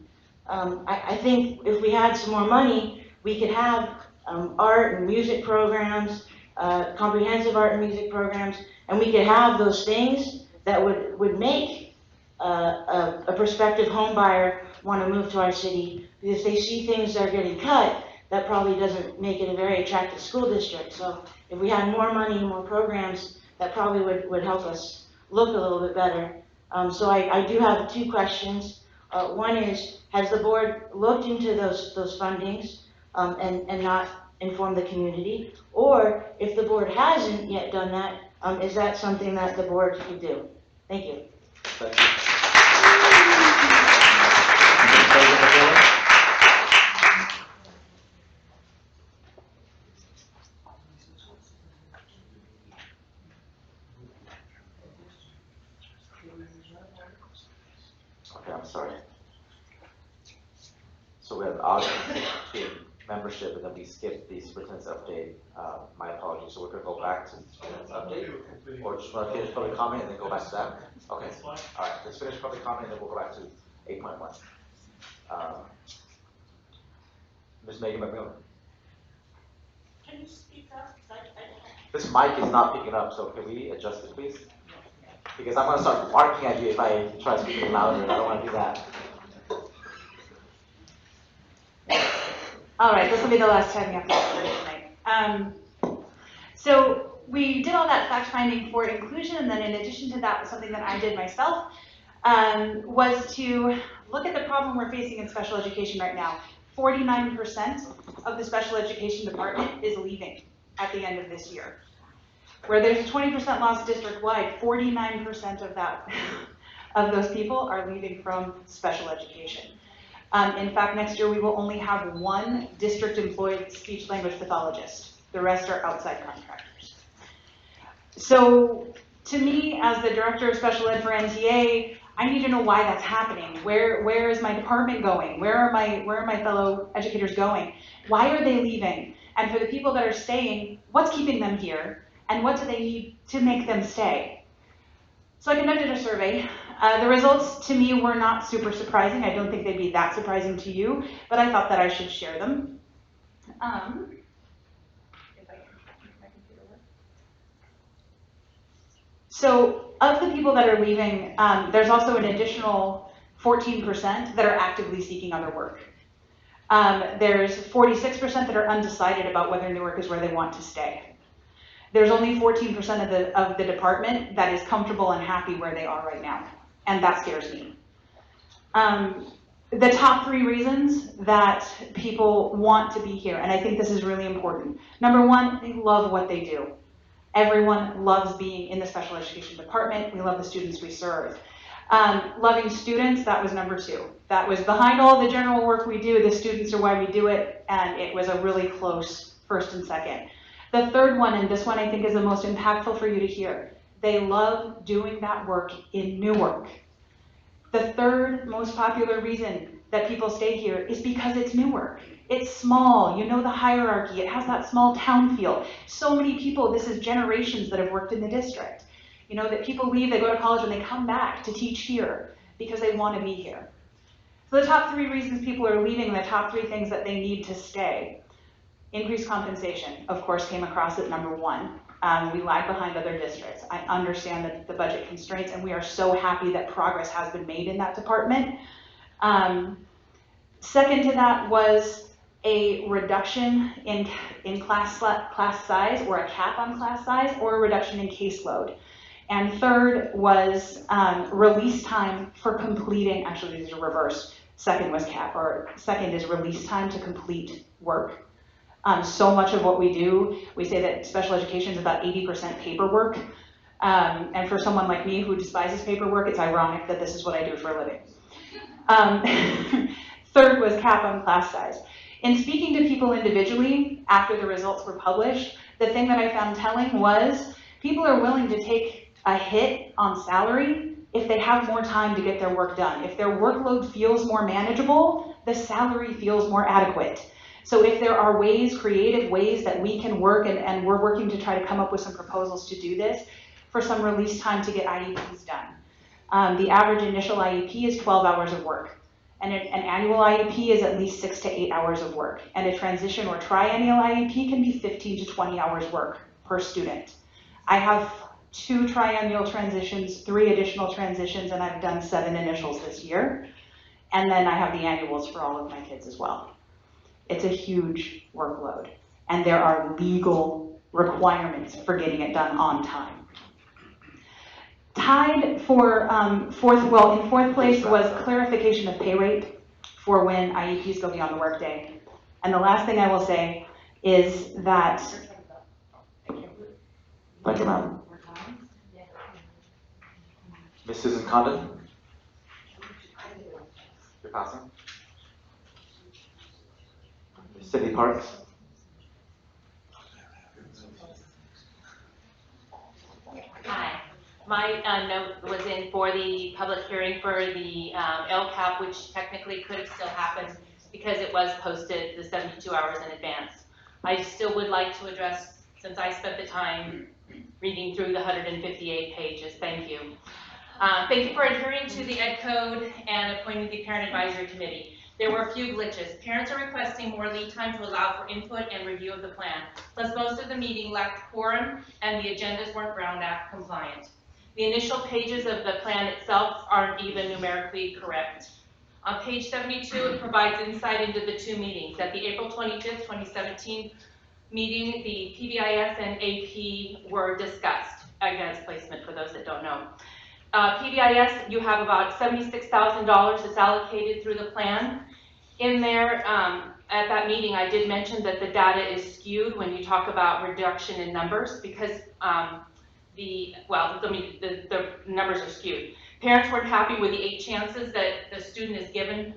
I think if we had some more money, we could have art and music programs, comprehensive art and music programs, and we could have those things that would make a prospective home buyer want to move to our city, because they see things that are getting cut, that probably doesn't make it a very attractive school district. So if we had more money, more programs, that probably would help us look a little bit better. So I do have two questions. One is, has the board looked into those fundings and not informed the community? Or if the board hasn't yet done that, is that something that the board could do? Thank you. Thank you. Okay, I'm sorry. So we have audit between membership, and then we skipped the superintendent's update. My apologies. So we're going to go back to the superintendent's update, or just want to finish public comment and then go back to that? Okay. All right. Let's finish public comment and then we'll go back to 8.1. Ms. Megan McMillan. Can you speak up? This mic is not picking up, so can we adjust it, please? Because I'm going to start barking at you if I try to speak louder, and I don't want to do that. All right, this will be the last time you have to listen tonight. So we did all that fact finding for inclusion, and then in addition to that, something that I did myself was to look at the problem we're facing in special education right now. 49% of the special education department is leaving at the end of this year. Where there's a 20% loss district-wide, 49% of those people are leaving from special education. In fact, next year we will only have one district-employed speech-language pathologist. The rest are outside contractors. So to me, as the director of special ed for NTA, I need to know why that's happening. Where is my department going? Where are my fellow educators going? Why are they leaving? And for the people that are staying, what's keeping them here? And what do they need to make them stay? So I conducted a survey. The results to me were not super surprising. I don't think they'd be that surprising to you, but I thought that I should share them. If I can make my computer work. So of the people that are leaving, there's also an additional 14% that are actively seeking other work. There's 46% that are undecided about whether Newark is where they want to stay. There's only 14% of the department that is comfortable and happy where they are right now, and that scares me. The top 3 reasons that people want to be here, and I think this is really important. Number 1, they love what they do. Everyone loves being in the special education department. We love the students we serve. Loving students, that was number 2. That was behind all the general work we do, the students are why we do it, and it was a really close first and second. The third one, and this one I think is the most impactful for you to hear, they love doing that work in Newark. The third most popular reason that people stay here is because it's Newark. It's small, you know the hierarchy, it has that small town feel. So many people, this is generations that have worked in the district. You know, that people leave, they go to college, and they come back to teach here because they want to be here. So the top 3 reasons people are leaving, the top 3 things that they need to stay. Increased compensation, of course, came across at number 1. We lag behind other districts. I understand the budget constraints, and we are so happy that progress has been made in that department. Second to that was a reduction in class size, or a cap on class size, or a reduction in caseload. And third was release time for completing, actually these are reversed. Second was cap, or second is release time to complete work. So much of what we do, we say that special education is about 80% paperwork. And for someone like me who despises paperwork, it's ironic that this is what I do for a living. Third was cap on class size. In speaking to people individually after the results were published, the thing that I found telling was people are willing to take a hit on salary if they have more time to get their work done. If their workload feels more manageable, the salary feels more adequate. So if there are ways, creative ways that we can work, and we're working to try to come up with some proposals to do this, for some release time to get IEPs done. The average initial IEP is 12 hours of work. And an annual IEP is at least 6 to 8 hours of work. And a transition or triennial IEP can be 15 to 20 hours work per student. I have 2 triennial transitions, 3 additional transitions, and I've done 7 initials this year. And then I have the annuals for all of my kids as well. It's a huge workload, and there are legal requirements for getting it done on time. Tied for in fourth place was clarification of pay rate for when IEPs go beyond the workday. And the last thing I will say is that, put them up. Ms. Susan Condon? You're passing. Cindy Parks? Hi. My note was in for the public hearing for the LCAP, which technically could have still happened because it was posted the 72 hours in advance. I still would like to address, since I spent the time reading through the 158 pages, thank you. Thank you for adhering to the Ed Code and appointing the Parent Advisory Committee. There were a few glitches. Parents are requesting more lead time to allow for input and review of the plan. Plus, most of the meeting lacked quorum and the agendas weren't Brown Act compliant. The initial pages of the plan itself aren't even numerically correct. On page 72, it provides insight into the 2 meetings. At the April 25th, 2017 meeting, the PBIS and AP were discussed. Advanced placement, for those that don't know. PBIS, you have about $76,000 that's allocated through the plan. In there, at that meeting, I did mention that the data is skewed when you talk about reduction in numbers because the numbers are skewed. Parents weren't happy with the 8 chances that the student is given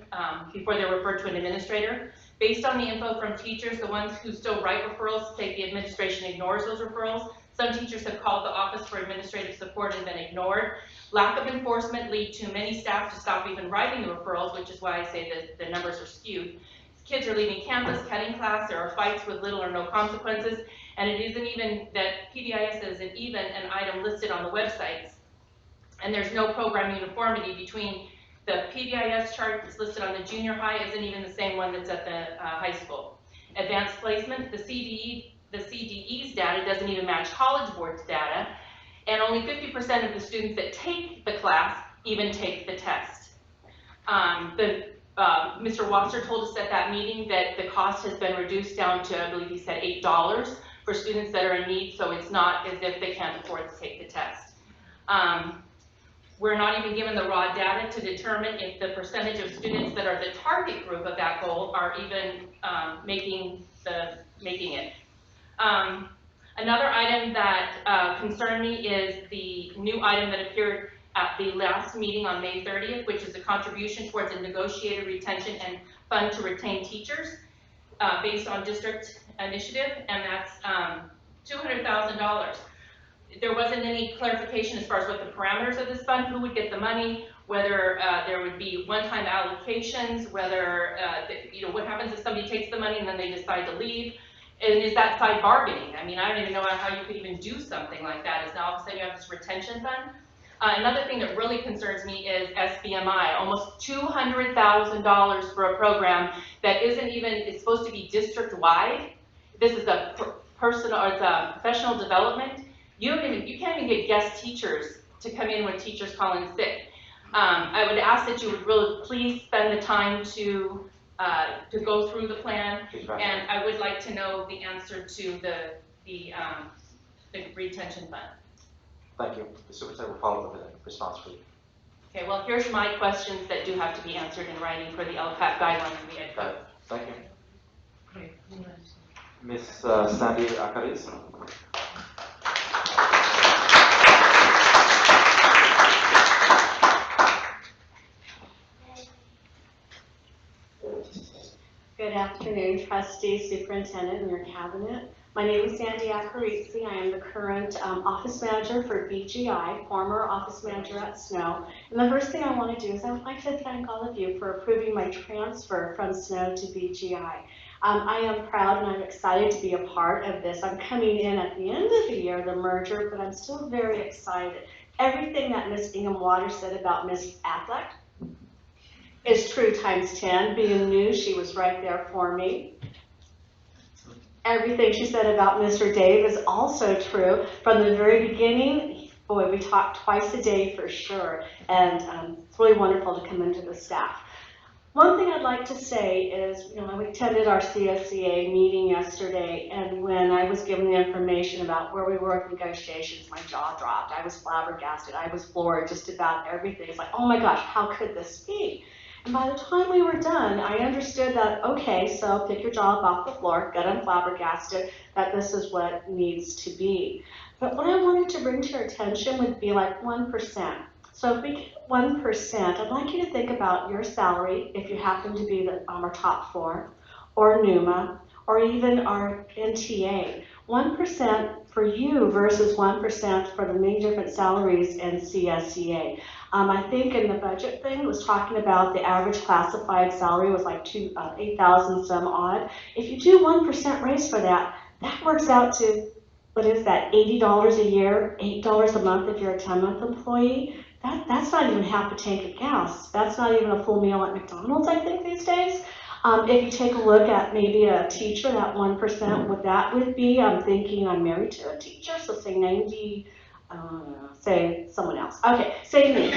before they're referred to an administrator. Based on the info from teachers, the ones who still write referrals say the administration ignores those referrals. Some teachers have called the Office for Administrative Support and been ignored. Lack of enforcement lead to many staff to stop even writing the referrals, which is why I say that the numbers are skewed. Kids are leaving campus, cutting class, there are fights with little or no consequences, and it isn't even that PBIS isn't even an item listed on the websites. And there's no program uniformity between the PBIS chart that's listed on the junior high isn't even the same one that's at the high school. Advanced placement, the CDE's data doesn't even match College Board's data, and only 50% of the students that take the class even take the test. The Mr. Wasser told us at that meeting that the cost has been reduced down to, I believe he said $8 for students that are in need, so it's not as if they can't afford to take the test. We're not even given the raw data to determine if the percentage of students that are the target group of that goal are even making it. Another item that concerned me is the new item that appeared at the last meeting on May 30th, which is a contribution towards a negotiated retention and fund to retain teachers based on district initiative, and that's $200,000. There wasn't any clarification as far as what the parameters of this fund, who would get the money, whether there would be one-time allocations, whether, what happens if somebody takes the money and then they decide to leave, and is that side bargaining? I mean, I don't even know how you could even do something like that, is now all of a sudden you have this retention fund. Another thing that really concerns me is SBMI, almost $200,000 for a program that isn't even, it's supposed to be district-wide. This is a it's a professional development. You can't even get guest teachers to come in when teachers call in sick. I would ask that you would really please spend the time to go through the plan, and I would like to know the answer to the retention fund. Thank you. The superintendent will follow up with a response for you. Okay, well, here's my questions that do have to be answered in writing for the LCAP guidelines and the ed code. Thank you. Ms. Sandy Acariz. Good afternoon, trustees, superintendent, and your cabinet. My name is Sandy Acarizi. I am the current office manager for BGI, former office manager at SNO. And the first thing I want to do is I would like to thank all of you for approving my transfer from SNO to BGI. I am proud and I'm excited to be a part of this. I'm coming in at the end of the year, the merger, but I'm still very excited. Everything that Ms. Ingham Waters said about Ms. Affleck is true times 10. Being new, she was right there for me. Everything she said about Mr. Dave is also true. From the very beginning, boy, we talked twice a day for sure, and it's really wonderful to come into the staff. One thing I'd like to say is, I attended our CSEA meeting yesterday, and when I was given the information about where we were with negotiations, my jaw dropped. I was flabbergasted. I was floored just about everything. It's like, oh my gosh, how could this be? And by the time we were done, I understood that, okay, so pick your jaw up off the floor, get unflabbergasted, that this is what needs to be. But what I wanted to bring to your attention would be like 1%. So if we get 1%, I'd like you to think about your salary, if you happen to be our top 4, or NUMA, or even our NTA. 1% for you versus 1% for the many different salaries in CSEA. I think in the budget thing, it was talking about the average classified salary was like 8,000 some odd. If you do 1% raise for that, that works out to, what is that, $80 a year, $8 a month if you're a 10-month employee. That's not even half a tank of gas. That's not even a full meal at McDonald's, I think, these days. If you take a look at maybe a teacher, that 1%, what that would be, I'm thinking I'm married to a teacher, so say 90, say someone else. Okay, say me.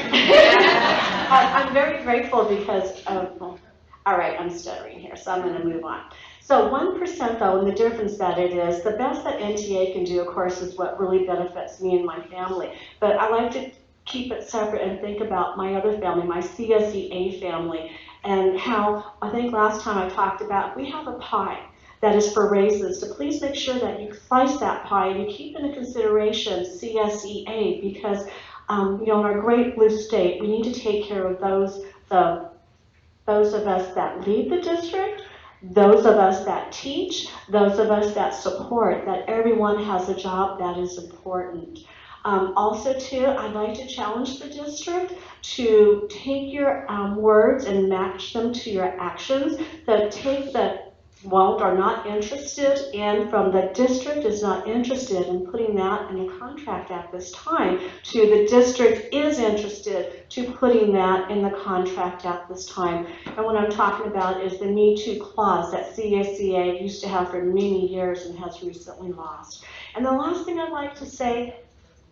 I'm very grateful because of, all right, I'm stuttering here, so I'm going to move on. So 1% though, and the difference that it is, the best that NTA can do, of course, is what really benefits me and my family. But I like to keep it separate and think about my other family, my CSEA family, and how, I think last time I talked about, we have a pie that is for raises. So please make sure that you slice that pie and you keep into consideration CSEA because, in our great blue state, we need to take care of those of us that lead the district, those of us that teach, those of us that support, that everyone has a job that is important. Also, too, I'd like to challenge the district to take your words and match them to your actions. So take the won't or not interested in from the district is not interested in putting that in the contract at this time to the district is interested to putting that in the contract at this time. And what I'm talking about is the Me Too clause that CSEA used to have for many years and has recently lost. And the last thing I'd like to say,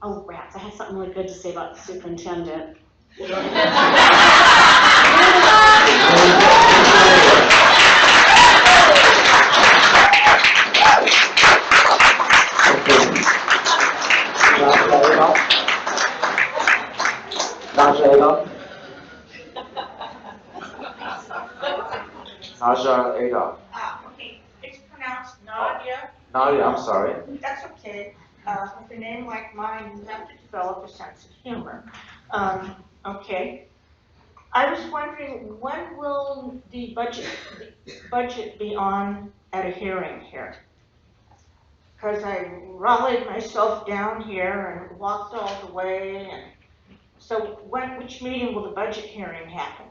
oh rats, I had something really good to say about the superintendent. Naja Adolf. Naja Adolf. Okay, it's pronounced Nadia. Nadia, I'm sorry. That's okay. With a name like mine, you have to develop a sense of humor. Okay. I was wondering, when will the budget be on at a hearing here? Because I rallied myself down here and walked all the way, and so which meeting will the budget hearing happen?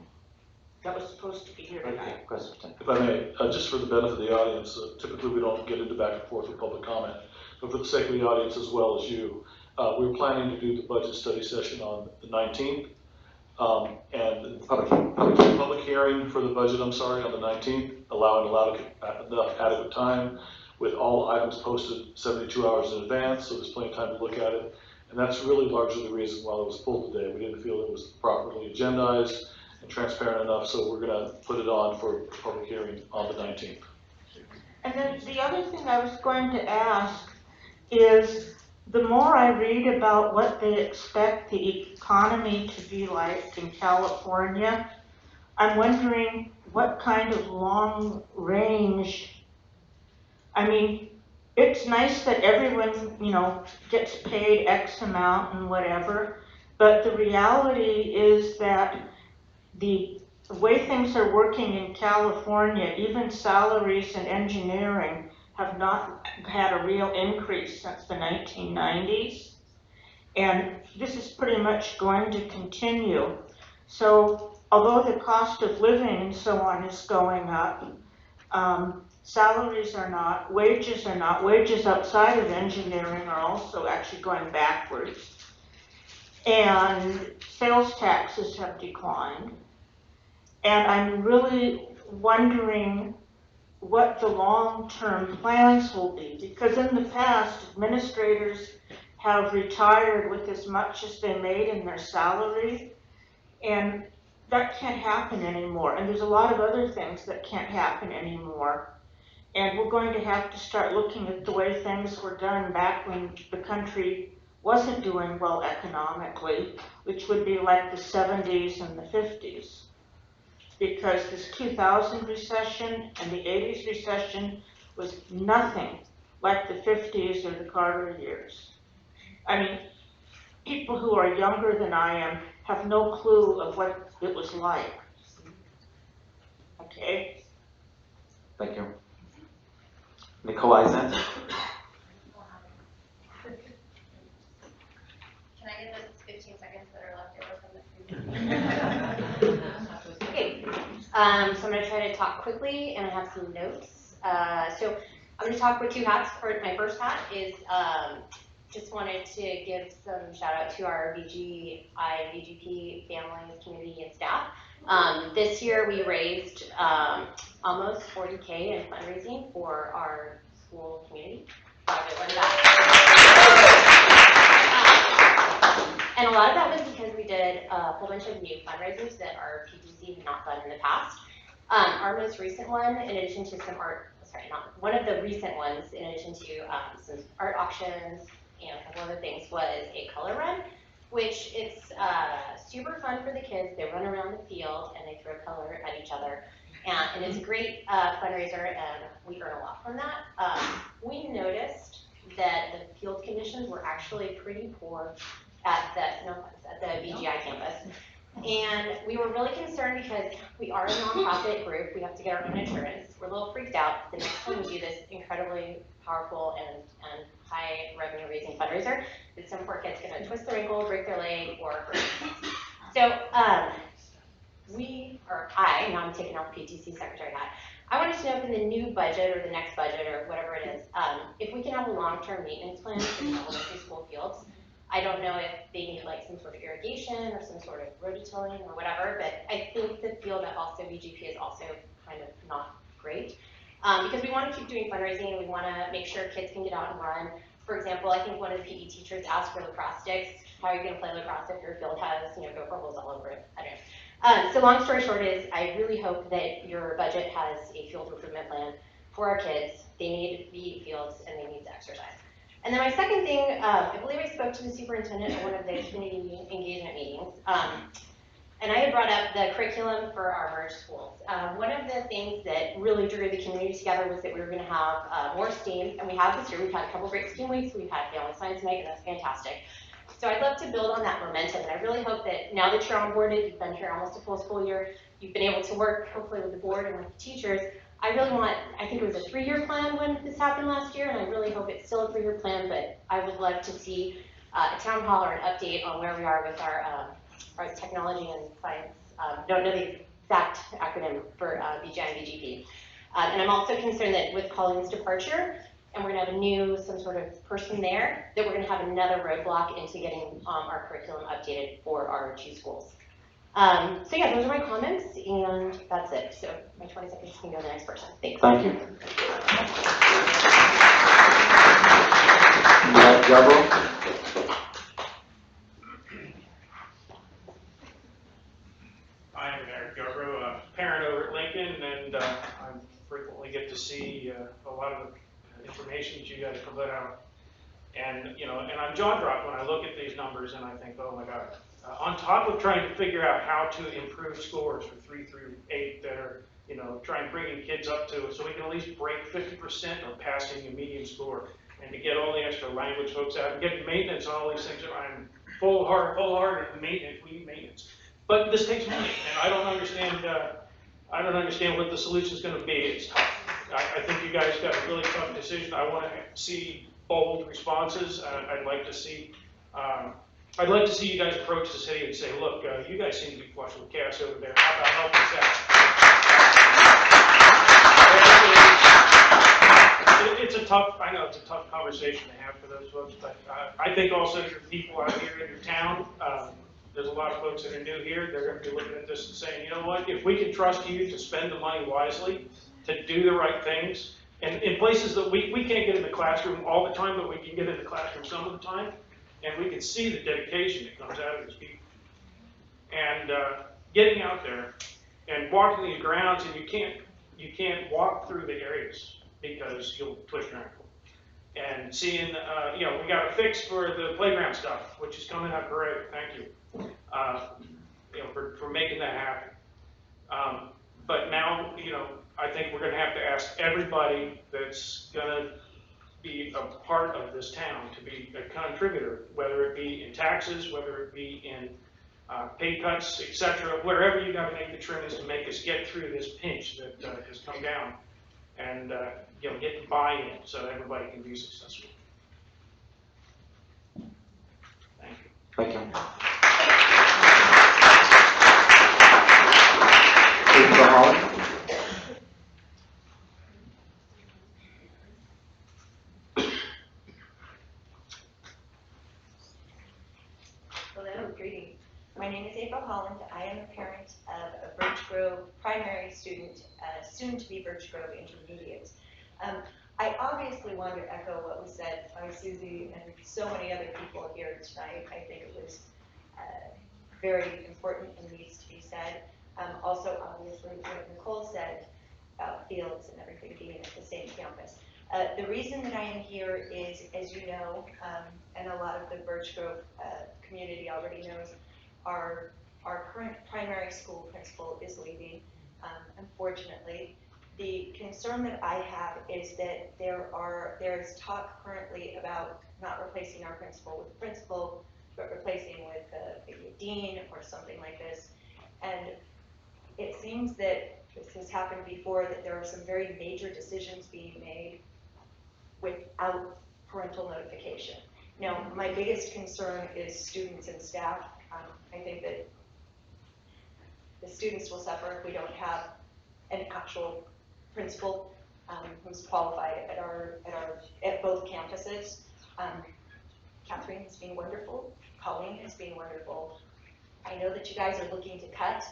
That was supposed to be here tonight. If I may, just for the benefit of the audience, typically we don't get into back and forth with public comment, but for the sake of the audience as well as you, we're planning to do the budget study session on the 19th, and the public hearing for the budget, I'm sorry, on the 19th, allowing enough adequate time with all items posted 72 hours in advance, so there's plenty of time to look at it. And that's really largely the reason why it was pulled today. We didn't feel it was properly agendized and transparent enough, so we're going to put it on for public hearing on the 19th. And then the other thing I was going to ask is, the more I read about what they expect the economy to be like in California, I'm wondering what kind of long range. I mean, it's nice that everyone, gets paid X amount and whatever, but the reality is that the way things are working in California, even salaries in engineering have not had a real increase since the 1990s. And this is pretty much going to continue. So although the cost of living and so on is going up, salaries are not, wages are not. Wages outside of engineering are also actually going backwards. And sales taxes have declined. And I'm really wondering what the long-term plans will be, because in the past, administrators have retired with as much as they made in their salary, and that can't happen anymore. And there's a lot of other things that can't happen anymore. And we're going to have to start looking at the way things were done back when the country wasn't doing well economically, which would be like the 70s and the 50s. Because this 2000 recession and the 80s recession was nothing like the 50s or the Carter years. I mean, people who are younger than I am have no clue of what it was like. Okay? Thank you. Nicole Eisen. Can I get the 15 seconds that are left over from the Okay, so I'm going to try to talk quickly, and I have some notes. So I'm going to talk with two hats. My first hat is just wanted to give some shout out to our VGP families, community, and staff. This year we raised almost $40K in fundraising for our school community. And a lot of that was because we did a whole bunch of new fundraisers that our PTC had not done in the past. Our most recent one, in addition to some one of the recent ones, in addition to some art auctions and a couple other things, was a color run, which it's super fun for the kids. They run around the field and they throw color at each other. And it's a great fundraiser, and we earn a lot from that. We noticed that the field conditions were actually pretty poor at the VGI campus. And we were really concerned because we are a nonprofit group. We have to get our own insurance. We're a little freaked out the next time we do this incredibly powerful and high revenue raising fundraiser that some poor kid's gonna twist their ankle, break their leg, or hurt themselves. So now I'm taking off the PTC secretary hat. I wanted to know if in the new budget or the next budget or whatever it is, if we can have a long-term maintenance plan for the elementary school fields. I don't know if they need like some sort of irrigation or some sort of rototilling or whatever, but I think the field at also VGP is also kind of not great. Because we want to keep doing fundraising and we want to make sure kids can get out and run. For example, I think one of the PE teachers asked for lacrosse sticks. How are you going to play lacrosse if your field has, gopher holes all over it? I don't know. So long story short is I really hope that your budget has a field improvement plan for our kids. They need the fields and they need to exercise. And then my second thing, I believe I spoke to the superintendent at one of the community engagement meetings. And I had brought up the curriculum for our merged schools. One of the things that really drew the community together was that we were going to have more STEAM, and we have this year. We've had a couple great STEAM weeks. We've had family science night, and that's fantastic. So I'd love to build on that momentum, and I really hope that now that you're onboarded, you've been here almost a full school year, you've been able to work hopefully with the board and with the teachers. I really want, I think it was a 3-year plan when this happened last year, and I really hope it's still a 3-year plan, but I would love to see a town hall or an update on where we are with our technology and science. Don't know the exact acronym for BGI and BGP. And I'm also concerned that with Colleen's departure, and we're gonna have a new, some sort of person there, that we're gonna have another roadblock into getting our curriculum updated for our 2 schools. So yeah, those are my comments, and that's it. So my 20 seconds can go to the next person. Thanks. Thank you. Gabriel? I am Eric Garbro, a parent over at Lincoln, and I frequently get to see a lot of the information that you guys put out. And, you know, and I'm jaw-dropped when I look at these numbers and I think, oh my God. On top of trying to figure out how to improve scores for 3 through 8 that are, you know, bringing kids up to, so we can at least break 50% of passing a medium score, and to get all the extra language folks out and get maintenance on all these things. I'm full-hearted maintenance, we need maintenance. But this takes money, and I don't understand what the solution is going to be. It's tough. I think you guys got a really tough decision. I want to see bold responses. I'd like to see you guys approach the city and say, look, you guys seem to be flush with cash over there. How about help us out? It's a tough, I know it's a tough conversation to have for those folks, but I think also your people out here in your town, there's a lot of folks that are new here. They're going to be looking at this and saying, you know what, if we can trust you to spend the money wisely, to do the right things, and in places that we can't get in the classroom all the time, but we can get in the classroom some of the time, and we can see the dedication that comes out of these people. And getting out there and walking these grounds, and you can't walk through the areas because you'll twist your ankle. And seeing, you know, we got a fix for the playground stuff, which is coming up great. Thank you. You know, for making that happen. But now, you know, I think we're going to have to ask everybody that's going to be a part of this town to be a contributor, whether it be in taxes, whether it be in pay cuts, etc., wherever you got to make the trimmings to make us get through this pinch that has come down, and you know, get buy-in so that everybody can be successful. Thank you. Thank you. Hello, greetings. My name is April Holland. I am a parent of a Birch Grove primary student, soon to be Birch Grove intermediate. I obviously want to echo what was said by Susie and so many other people here tonight. I think it was very important and needs to be said. Also, obviously, what Nicole said about fields and everything being at the same campus. The reason that I am here is, as you know, and a lot of the Birch Grove community already knows, our current primary school principal is leaving, unfortunately. The concern that I have is that there is talk currently about not replacing our principal with the principal, but replacing with maybe a dean or something like this. And it seems that this has happened before, that there are some very major decisions being made without parental notification. Now, my biggest concern is students and staff. I think that the students will suffer if we don't have an actual principal who's qualified at both campuses. Catherine has been wonderful. Colleen has been wonderful. I know that you guys are looking to cut.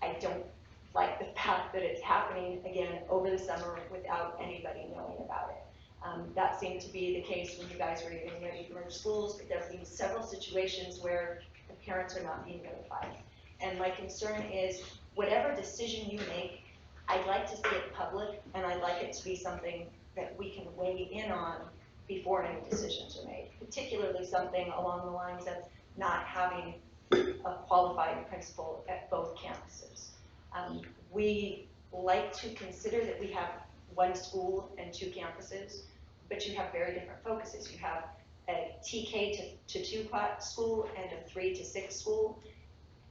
I don't like the fact that it's happening again over the summer without anybody knowing about it. That seemed to be the case when you guys were getting ready to merge schools, but there have been several situations where the parents are not being notified. And my concern is, whatever decision you make, I'd like to see it public, and I'd like it to be something that we can weigh in on before any decisions are made, particularly something along the lines of not having a qualified principal at both campuses. We like to consider that we have one school and 2 campuses, but you have very different focuses. You have a TK to 2 school and a 3 to 6 school,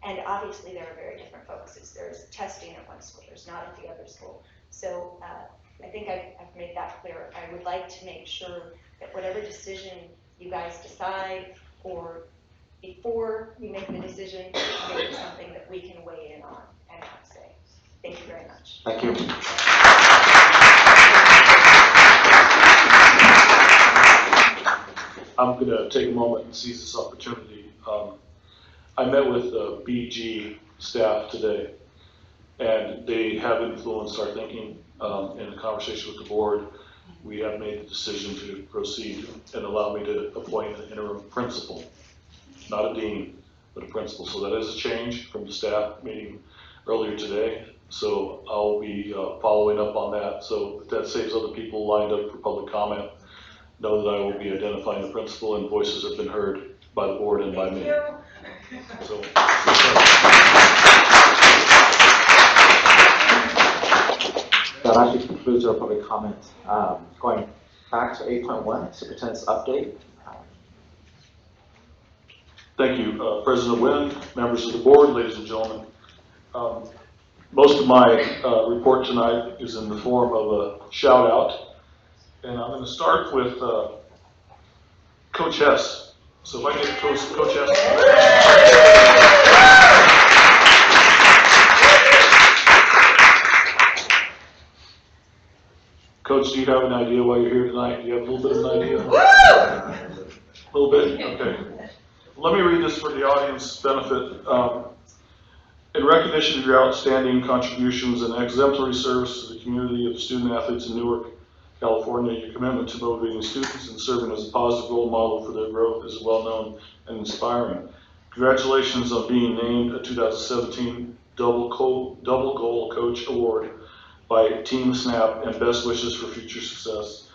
and obviously there are very different focuses. There's testing at one school, there's not at the other school. So I think I've made that clear. I would like to make sure that whatever decision you guys decide, or before you make the decision, make it something that we can weigh in on and have say. Thank you very much. Thank you. I'm going to take a moment and seize this opportunity. I met with BG staff today, and they have influenced our thinking in a conversation with the board. We have made the decision to proceed and allow me to appoint an interim principal, not a dean, but a principal. So that is a change from the staff meeting earlier today. So I'll be following up on that. So if that saves other people lined up for public comment, know that I will be identifying the principal, and voices have been heard by the board and by me. So, that actually concludes our public comment. Going back to 8.1, superintendent's update. thank you, President Wynn, members of the board, ladies and gentlemen. Most of my report tonight is in the form of a shout out. And I'm going to start with Coach Hess. So if I get Coach Hess. Coach, do you have an idea why you're here tonight? Do you have a little bit of an idea? A little bit? Okay. Let me read this for the audience benefit. In recognition of your outstanding contributions and exemplary service to the community of student athletes in Newark, California, your commitment to motivating students and serving as a positive role model for their growth is well known and inspiring. Congratulations on being named a 2017 Double Goal Coach Award by Team Snap, and best wishes for future success.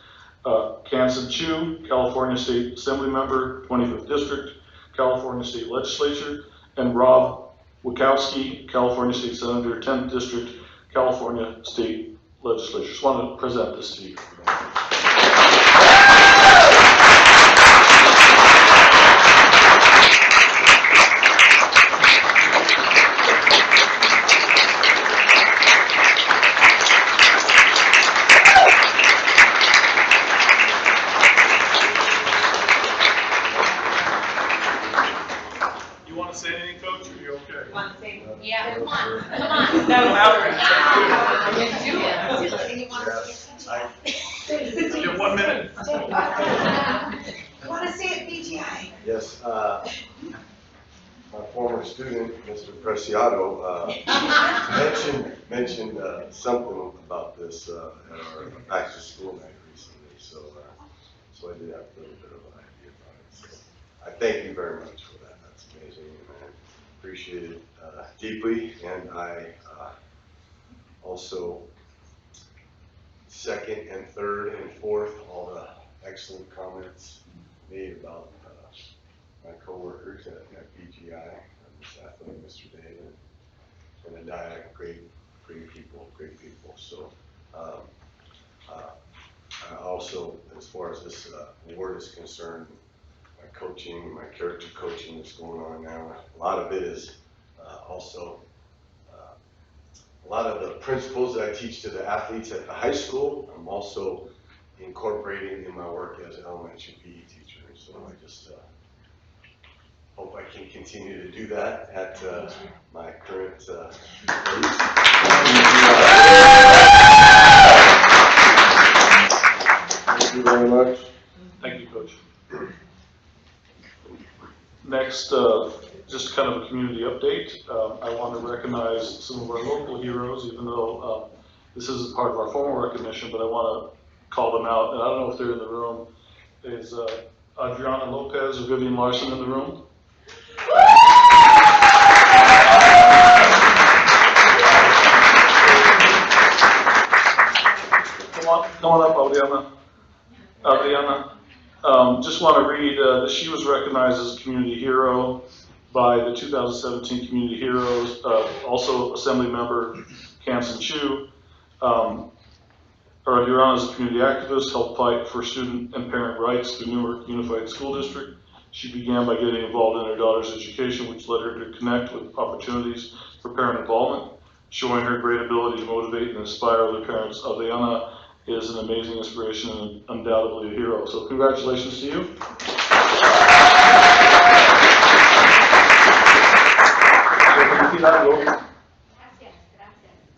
Kansan Chu, California State Assembly Member, 25th District, California State Legislature, and Rob Wachowski, California State Senator, 10th District, California State Legislature. Just want to present this to you. You want to say anything, Coach, or are you okay? Want to say? Yeah, come on, come No, on. louder. Do it. You have 1 minute. You want to say it, BGI? Yes, my former student, Mr. Preciado, mentioned something about this at our back to school night recently, so I did have a little bit of an idea about it. So I thank you very much for that. That's amazing, and I appreciate it deeply. And I also second and third and fourth all the excellent comments made about my coworkers at BGI, Ms. Athletic, Mr. Dave, and Anaya, great people. So I also, as far as this award is concerned, my coaching, my character coaching that's going on now, a lot of it is also a lot of the principles that I teach to the athletes at the high school, I'm also incorporating in my work as an elementary PE teacher. So I just hope I can continue to do that at my current age. Thank you very much. Thank you, Coach. Next, just kind of a community update. I want to recognize some of our local heroes, even though this isn't part of our formal recognition, but I want to call them out. And I don't know if they're in the room. Is Adriana Lopez or Vivian Larson in the room? Come on up, Adriana. Adriana. Just want to read that she was recognized as a community hero by the 2017 Community Heroes, also Assembly Member Kansan Chu. Earlier on, as a community activist, helped fight for student and parent rights through Newark Unified School District. She began by getting involved in her daughter's education, which led her to connect with opportunities for parent involvement, showing her great ability to motivate and inspire other parents. Adriana is an amazing inspiration and undoubtedly a hero. So congratulations to you.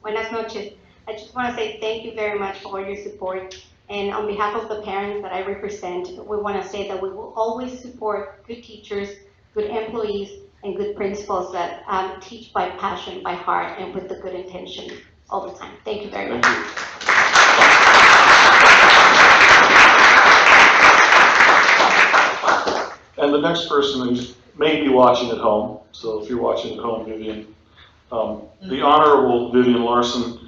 Buenas noches. I just want to say thank you very much for all your support. And on behalf of the parents that I represent, we want to say that we will always support good teachers, good employees, and good principals that teach by passion, by heart, and with the good intention all the time. Thank you very much. And the next person who may be watching at home, so if you're watching at home, Vivian, the Honorable Vivian Larson.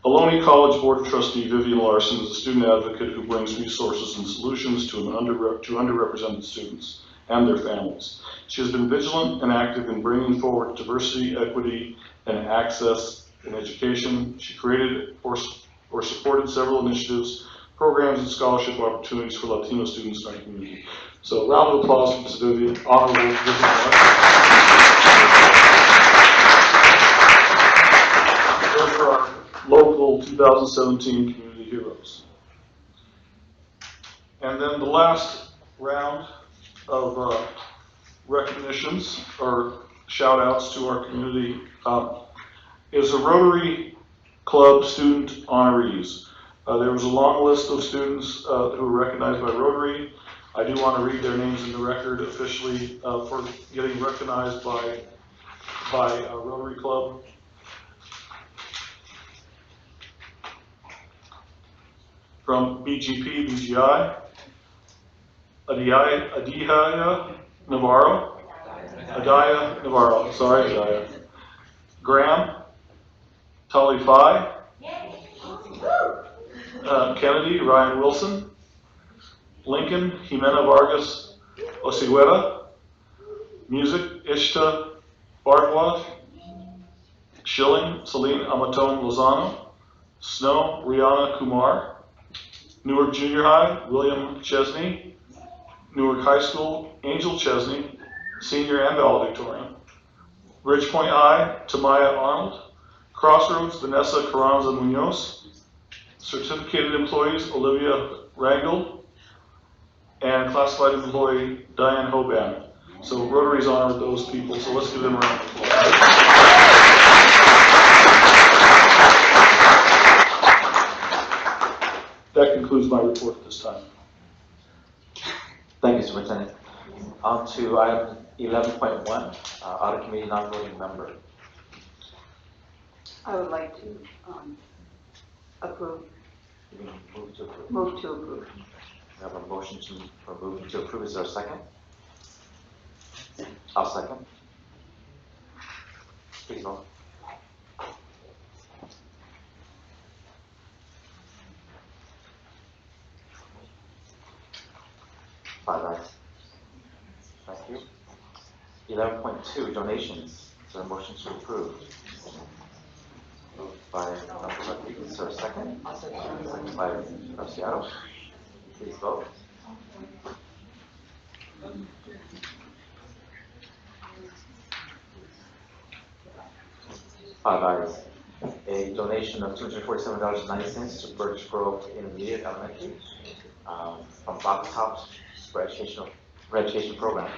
Ohlone College Board of Trustee Vivian Larson is a student advocate who brings resources and solutions to underrepresented students and their families. She has been vigilant and active in bringing forward diversity, equity, and access in education. She created or supported several initiatives, programs, and scholarship opportunities for Latino students in our community. So, round of applause for Ms. Vivian, Honorable Vivian Larson. Those are our local 2017 Community Heroes. And then the last round of recognitions or shout outs to our community is a Rotary Club student honorees. There was a long list of students who were recognized by Rotary. I do want to read their names in the record officially for getting recognized by Rotary Club. From BGP, BGI, Adaya Navarro, sorry, Adaya. Graham, Tully Phi, Kennedy, Ryan Wilson, Lincoln, Jimena Vargas Osiguera, Music, Ishta Bardwaj, Schilling, Celine Amatone Lozano, Snow, Rihanna Kumar, Newark Junior High, William Chesney, Newark High School, Angel Chesney, senior and valedictorian. Ridgepoint High, Tamaya Arnold. Crossroads, Vanessa Carranza Munoz. Certificated employees, Olivia Rangel. And classified employee, Diane Hoban. So Rotary's honored those people, so let's give them a round of applause. That concludes my report at this time. Thank you, Superintendent. On to item 11.1, Audit Committee non-voting member. I would like to approve. Move to approve. Move to approve. We have a motion for moving to approve. Is there a second? I'll second. Please vote. Five ayes. Thank you. 11.2, donations. Is there a motion to approve? Moved by Dr. Rodriguez. Is there a second? Second by Garciano. Please vote. Five ayes. A donation of $247.90 to Birch Grove Intermediate Elementary from Box Tops for education program.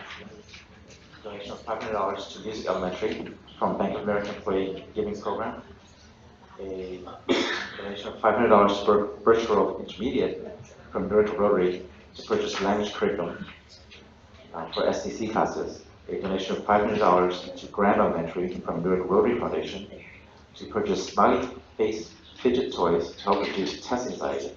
Donation of $500 to Music Elementary from Bank of America Employee Giving Program. A donation of $500 to Birch Grove Intermediate from Newark Rotary to purchase language curriculum for SDC classes. A donation of $500 to Grand Elementary from Newark Rotary Foundation to purchase smiley face fidget toys to help reduce test anxiety.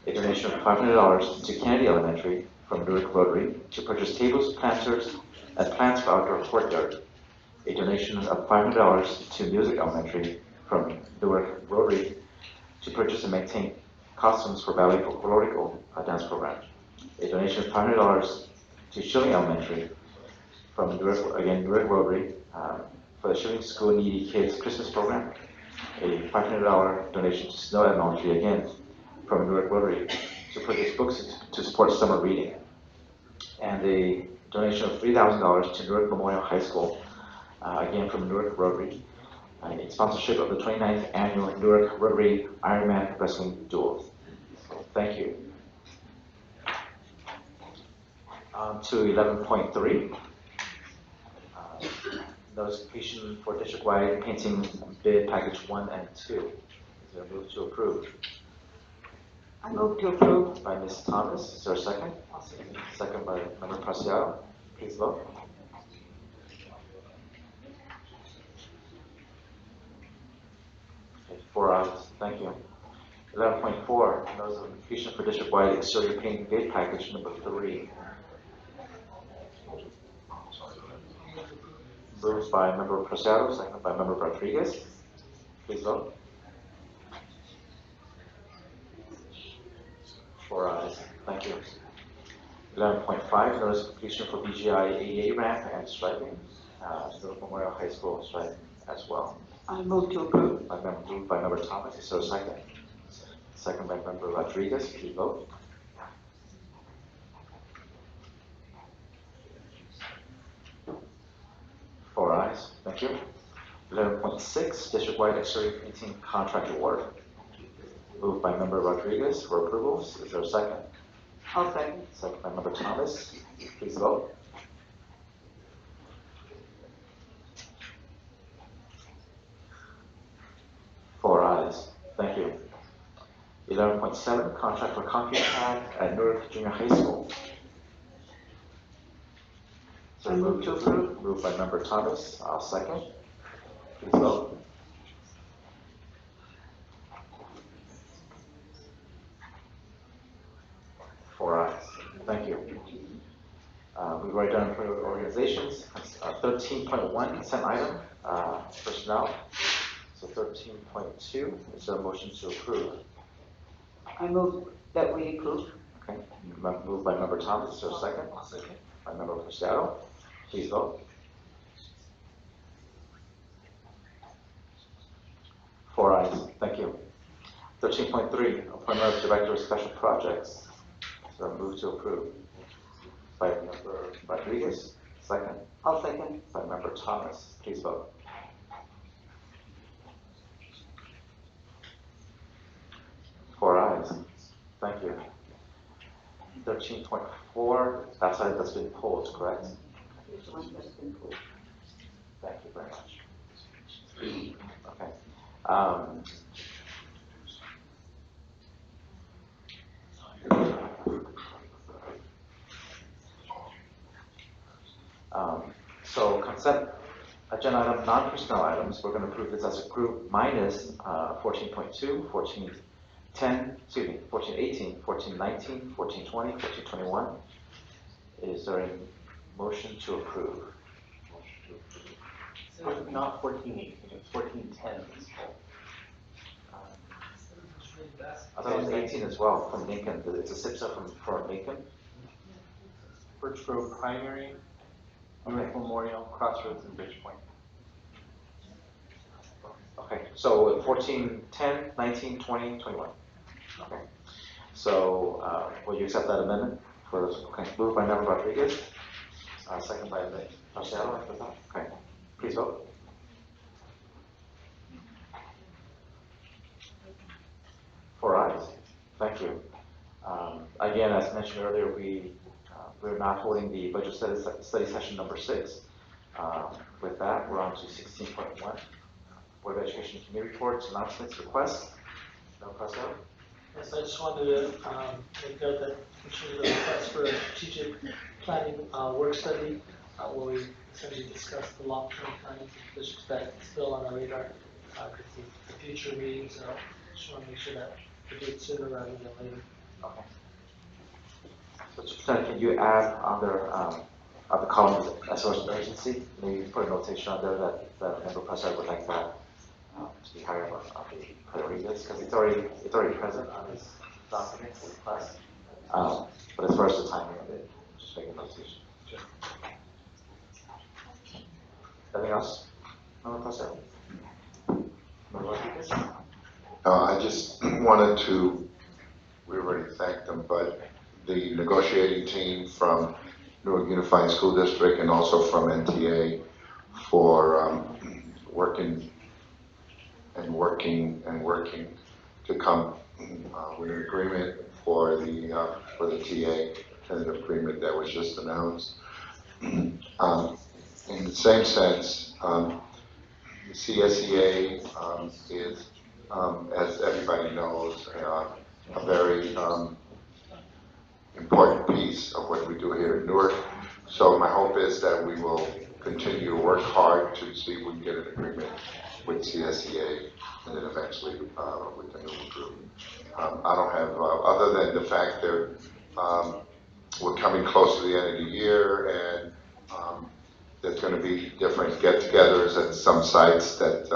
A donation of $500 to Kennedy Elementary from Newark Rotary to purchase tables, planters, and plants for outdoor courtyard. A donation of $500 to Music Elementary from Newark Rotary to purchase and maintain costumes for ballet folklorico dance program. a donation of $500 to Schilling Elementary from Newark Rotary for the Schilling School Needy Kids Christmas Program, a $500 donation to Snow Elementary, again, from Newark Rotary to purchase books to support summer reading, and a donation of $3,000 to Newark Memorial High School, again from Newark Rotary, in sponsorship of the 29th Annual Newark Rotary Ironman Wrestling Duels. So, thank you. To 11.3. Notification for district-wide painting bid package 1 and 2. Is there a move to approve? I move to approve. By Ms. Thomas. Is there a second? Second by Member Preciado. Please vote. Okay, 4 ayes. Thank you. 11.4. Notification for district-wide exterior painting bid package number 3. Moved by Member Preciado, second by Member Rodriguez. Please vote. 4 ayes. Thank you. 11.5, notice of completion for BGI ADA ramp and striping. Newark Memorial High School striping as well. I move to approve. Moved by Member Thomas. Is there a second? Second by Member Rodriguez. Please vote. Four ayes. Thank you. 11.6, district-wide exterior painting contract award. Moved by Member Rodriguez for approval. Is there a second? I'll second. Second by Member Thomas. Please vote. Four ayes. Thank you. 11.7, contract for concrete pad at Newark Junior High School. So I move to approve. Moved by Member Thomas. I'll second. Please vote. Four ayes. Thank you. We've already done for organizations. 13.1, consent item, personnel. So 13.2, is there a motion to approve? I move that we approve. Okay, moved by Member Thomas. Is there a second? Second. By Member Preciado. Please vote. 4 ayes. Thank you. 13.3, appointment of Director of Special Projects. So move to approve. By Member Rodriguez. Second. I'll second. By Member Thomas. Please vote. 4 ayes. Thank you. 13.4, that's item that's been pulled, correct? This one has been pulled. Thank you very much. Okay. So consent agenda item, non-personnel items, we're going to approve this as a group minus 14.2, 14.10, excuse me, 14.18, 14.19, 14.20, 14.21. Is there a motion to approve? So not 14.18, it's 14.10. I thought it was 18 as well from Lincoln. It's a SIPSA from Lincoln. Birch Grove Primary, Newark Memorial, Crossroads, and Bridgepoint. Okay, so 14, 10, 19, 20, 21. Okay. So will you accept that amendment? For okay, moved by Member Rodriguez, second by Marcelo. Okay, please vote. Four ayes. Thank you. Again, as mentioned earlier, we're not holding the budget study session number 6. With that, we're on to 16.1. Board of Education Committee reports, announcements, requests. No question? Yes, I just wanted to make note that the request for a strategic planning work study where we essentially discuss the long-term planning positions that is still on our radar because the future meetings just want to make sure that we do it sooner rather than later. Okay. So, Superintendent, can you add under the columns as source of urgency? Maybe put a notation on there that Member President would like that to be higher on the priority list because it's already present on this document request. But as far as the timing of it, just make a notation. Anything else? No, that's it. I just wanted to, we already thanked them, but the negotiating team from Newark Unified School District and also from NTA for working to come with an agreement for the TA, tentative agreement that was just announced. In the same sense, the CSEA is, as everybody knows, a very important piece of what we do here in Newark. So my hope is that we will continue to work hard to see if we can get an agreement with CSEA and then eventually with the Newark group. I don't have, other than the fact that we're coming close to the end of the year, and there's going to be different get-togethers at some sites that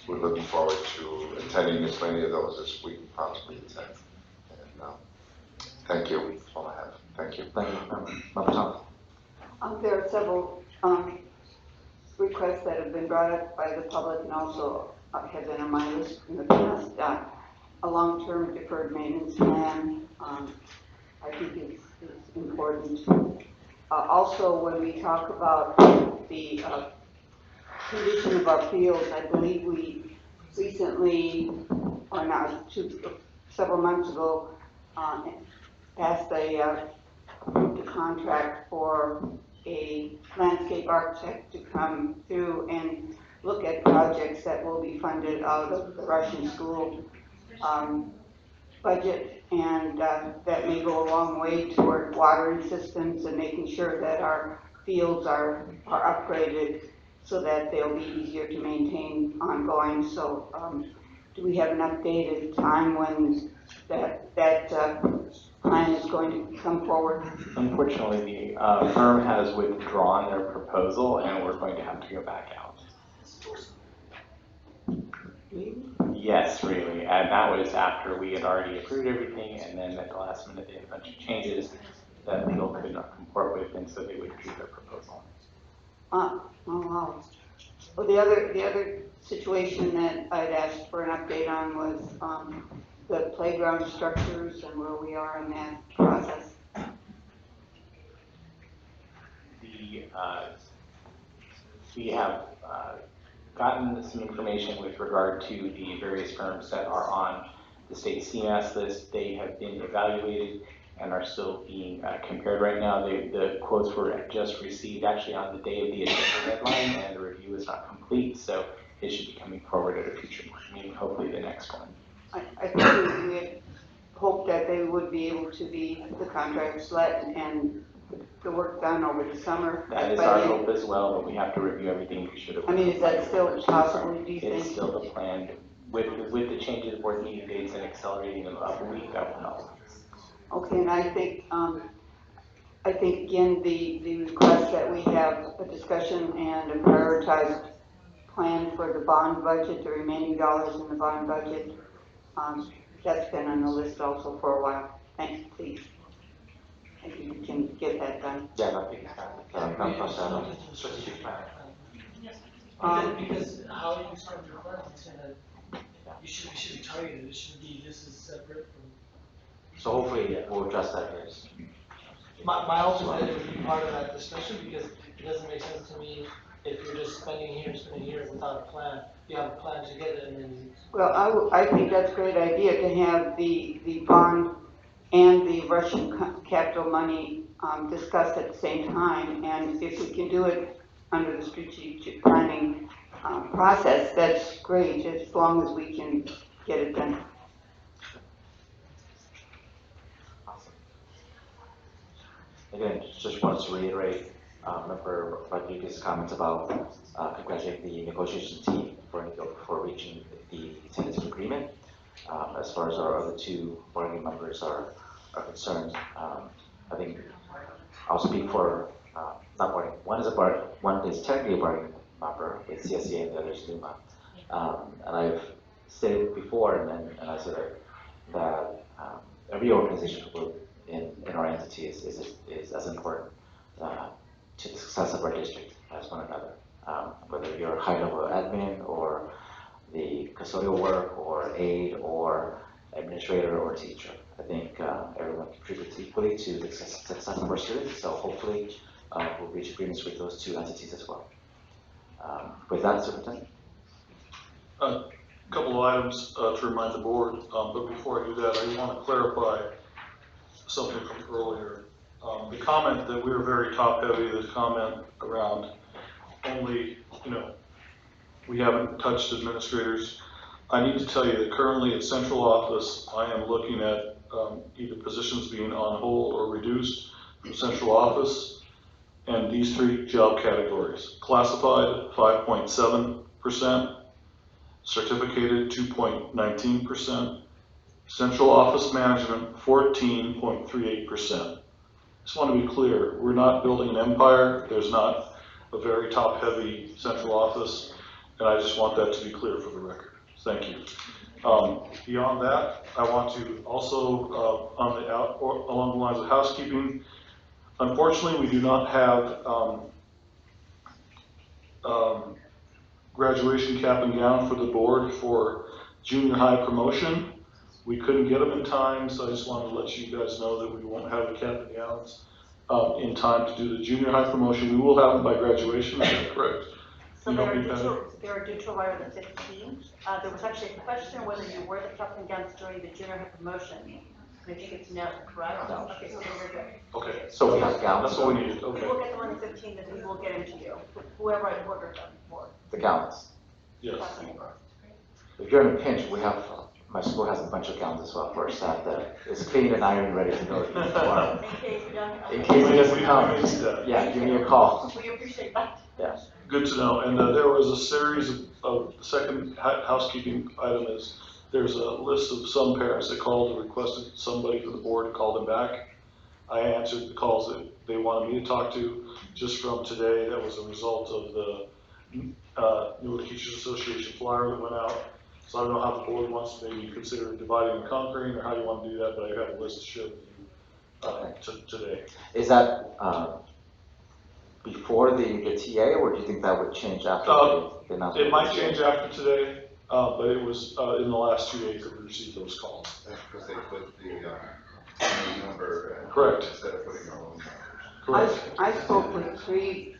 we're looking forward to attending as many of those as we can possibly attend. And thank you. That's all I have. Thank you. Thank you. There are several requests that have been brought up by the public and also have been on my list in the past. A long-term deferred maintenance plan, I think is important. Also, when we talk about the condition of our fields, I believe we recently, or not, several months ago, passed approved a contract for a landscape architect to come through and look at projects that will be funded out of the Russian school budget, and that may go a long way toward watering systems and making sure that our fields are upgraded so that they'll be easier to maintain ongoing. So do we have an updated time when that plan is going to come forward? Unfortunately, the firm has withdrawn their proposal, and we're going to have to go back out. Really? Yes, really, and that was after we had already approved everything, and then at the last minute they had a bunch of changes that legal could not comport with, and so they withdrew their proposal. Oh wow. Well, the other situation that I'd asked for an update on was the playground structures and where we are in that process. We have gotten some information with regard to the various firms that are on the state CMS list. They have been evaluated and are still being compared right now. The quotes were just received actually on the day of the agenda deadline, and the review is not complete, so it should be coming forward at a future meeting, hopefully the next one. I think we had hoped that they would be able to be the contracts let and the work done over the summer. That is our hope as well, but we have to review everything. We should have. I mean, is that still possible, do you think? It's still the plan. With the changes of board meeting dates and accelerating them up a week, that will help. Okay, and I think again, the request that we have a discussion and a prioritized plan for the bond budget, the remaining dollars in the bond budget, that's been on the list also for a while. Thanks, please. I think we can get that done. Yeah, I think it's strategic plan. Because how you structure plans, you should be targeted. It shouldn't be this is separate from. So hopefully we'll address that here. My hope is that it would be part of that discussion, because it doesn't make sense to me if you're just spending here and spending here without a plan. You have a plan to get it, and then. Well, I think that's a great idea to have the bond and the Russian capital money discussed at the same time, and if we can do it under the strategic planning process, that's great, as long as we can get it done. Awesome. Again, just wanted to reiterate Member Rodriguez's comments about congratulating the negotiation team for reaching the tentative agreement. As far as our other two bargaining members are concerned, I think I'll speak for not bargaining. One is technically a bargaining member with CSEA, and the other is NUMA. And I've stated before, and I said that every organizational group in our entity is as important to the success of our district as one another. Whether you're high-level admin or the custodial work or aide or administrator or teacher. I think everyone contributes equally to the success of our students, so hopefully we'll reach agreements with those two entities as well. With that, Superintendent? A couple of items to remind the board, but before I do that, I want to clarify something from earlier. The comment that we were very top-heavy, the comment around only, we haven't touched administrators. I need to tell you that currently at central office, I am looking at either positions being on hold or reduced from central office, and these three job categories: classified 5.7%, certificated 2.19%, central office management 14.38%. Just want to be clear, we're not building an empire. There's not a very top-heavy central office, and I just want that to be clear for the record. Thank you. Beyond that, I want to also, along the lines of housekeeping, unfortunately, we do not have graduation cap and gown for the board for junior high promotion. We couldn't get them in time, so I just wanted to let you guys know that we won't have the cap and gowns in time to do the junior high promotion. We will have them by graduation, is that correct? So they are due to arrive on the 15th. There was actually a question whether you wore the cap and gowns during the junior high promotion. And if you get to know, correct? No. Okay, so we're good. Okay. So we have gowns. That's what we needed. Okay. We will get them on the 15th and we will get them to you, whoever I ordered them for. The gowns. Yes. If you're in a pinch, we have, my school has a bunch of gowns as well for our staff that is clean and ironed, ready to go tomorrow. In case it doesn't come, yeah, give me a call. We appreciate that. Yeah. Good to know. And there was a series of the second housekeeping item is there's a list of some parents that called and requested somebody from the board to call them back. I answered the calls that they wanted me to talk to just from today. That was a result of the Newark Teachers Association flyer that went out. So I don't know how the board wants to maybe consider dividing and conquering or how you want to do that, but I have a list to share with you today. Is that before the TA, or do you think that would change after the announcement? It might change after today, but it was in the last 2 days that we received those calls. That's because they put the number. Correct. Instead of putting our own numbers. Correct. I spoke with three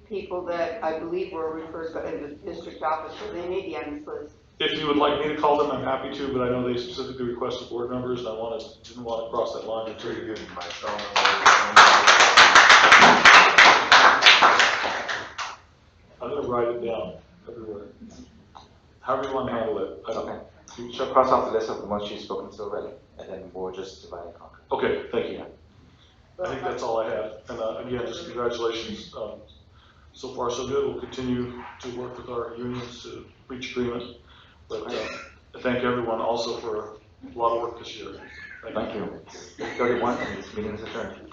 people that I believe were referred by the district office, so they may be on this list. If you would like me to call them, I'm happy to, but I know they specifically requested board members, and I didn't want to cross that line until you give me my phone number. I'm going to write it down everywhere. However you want to handle it. Okay. You should cross off the list of the ones you've spoken to already, and then we'll just divide and conquer. Okay, thank you. I think that's all I have. And again, just congratulations. So far, so good. We'll continue to work with our unions to reach agreement. But thank everyone also for a lot of work this year. Thank you. 31, and this meeting is adjourned.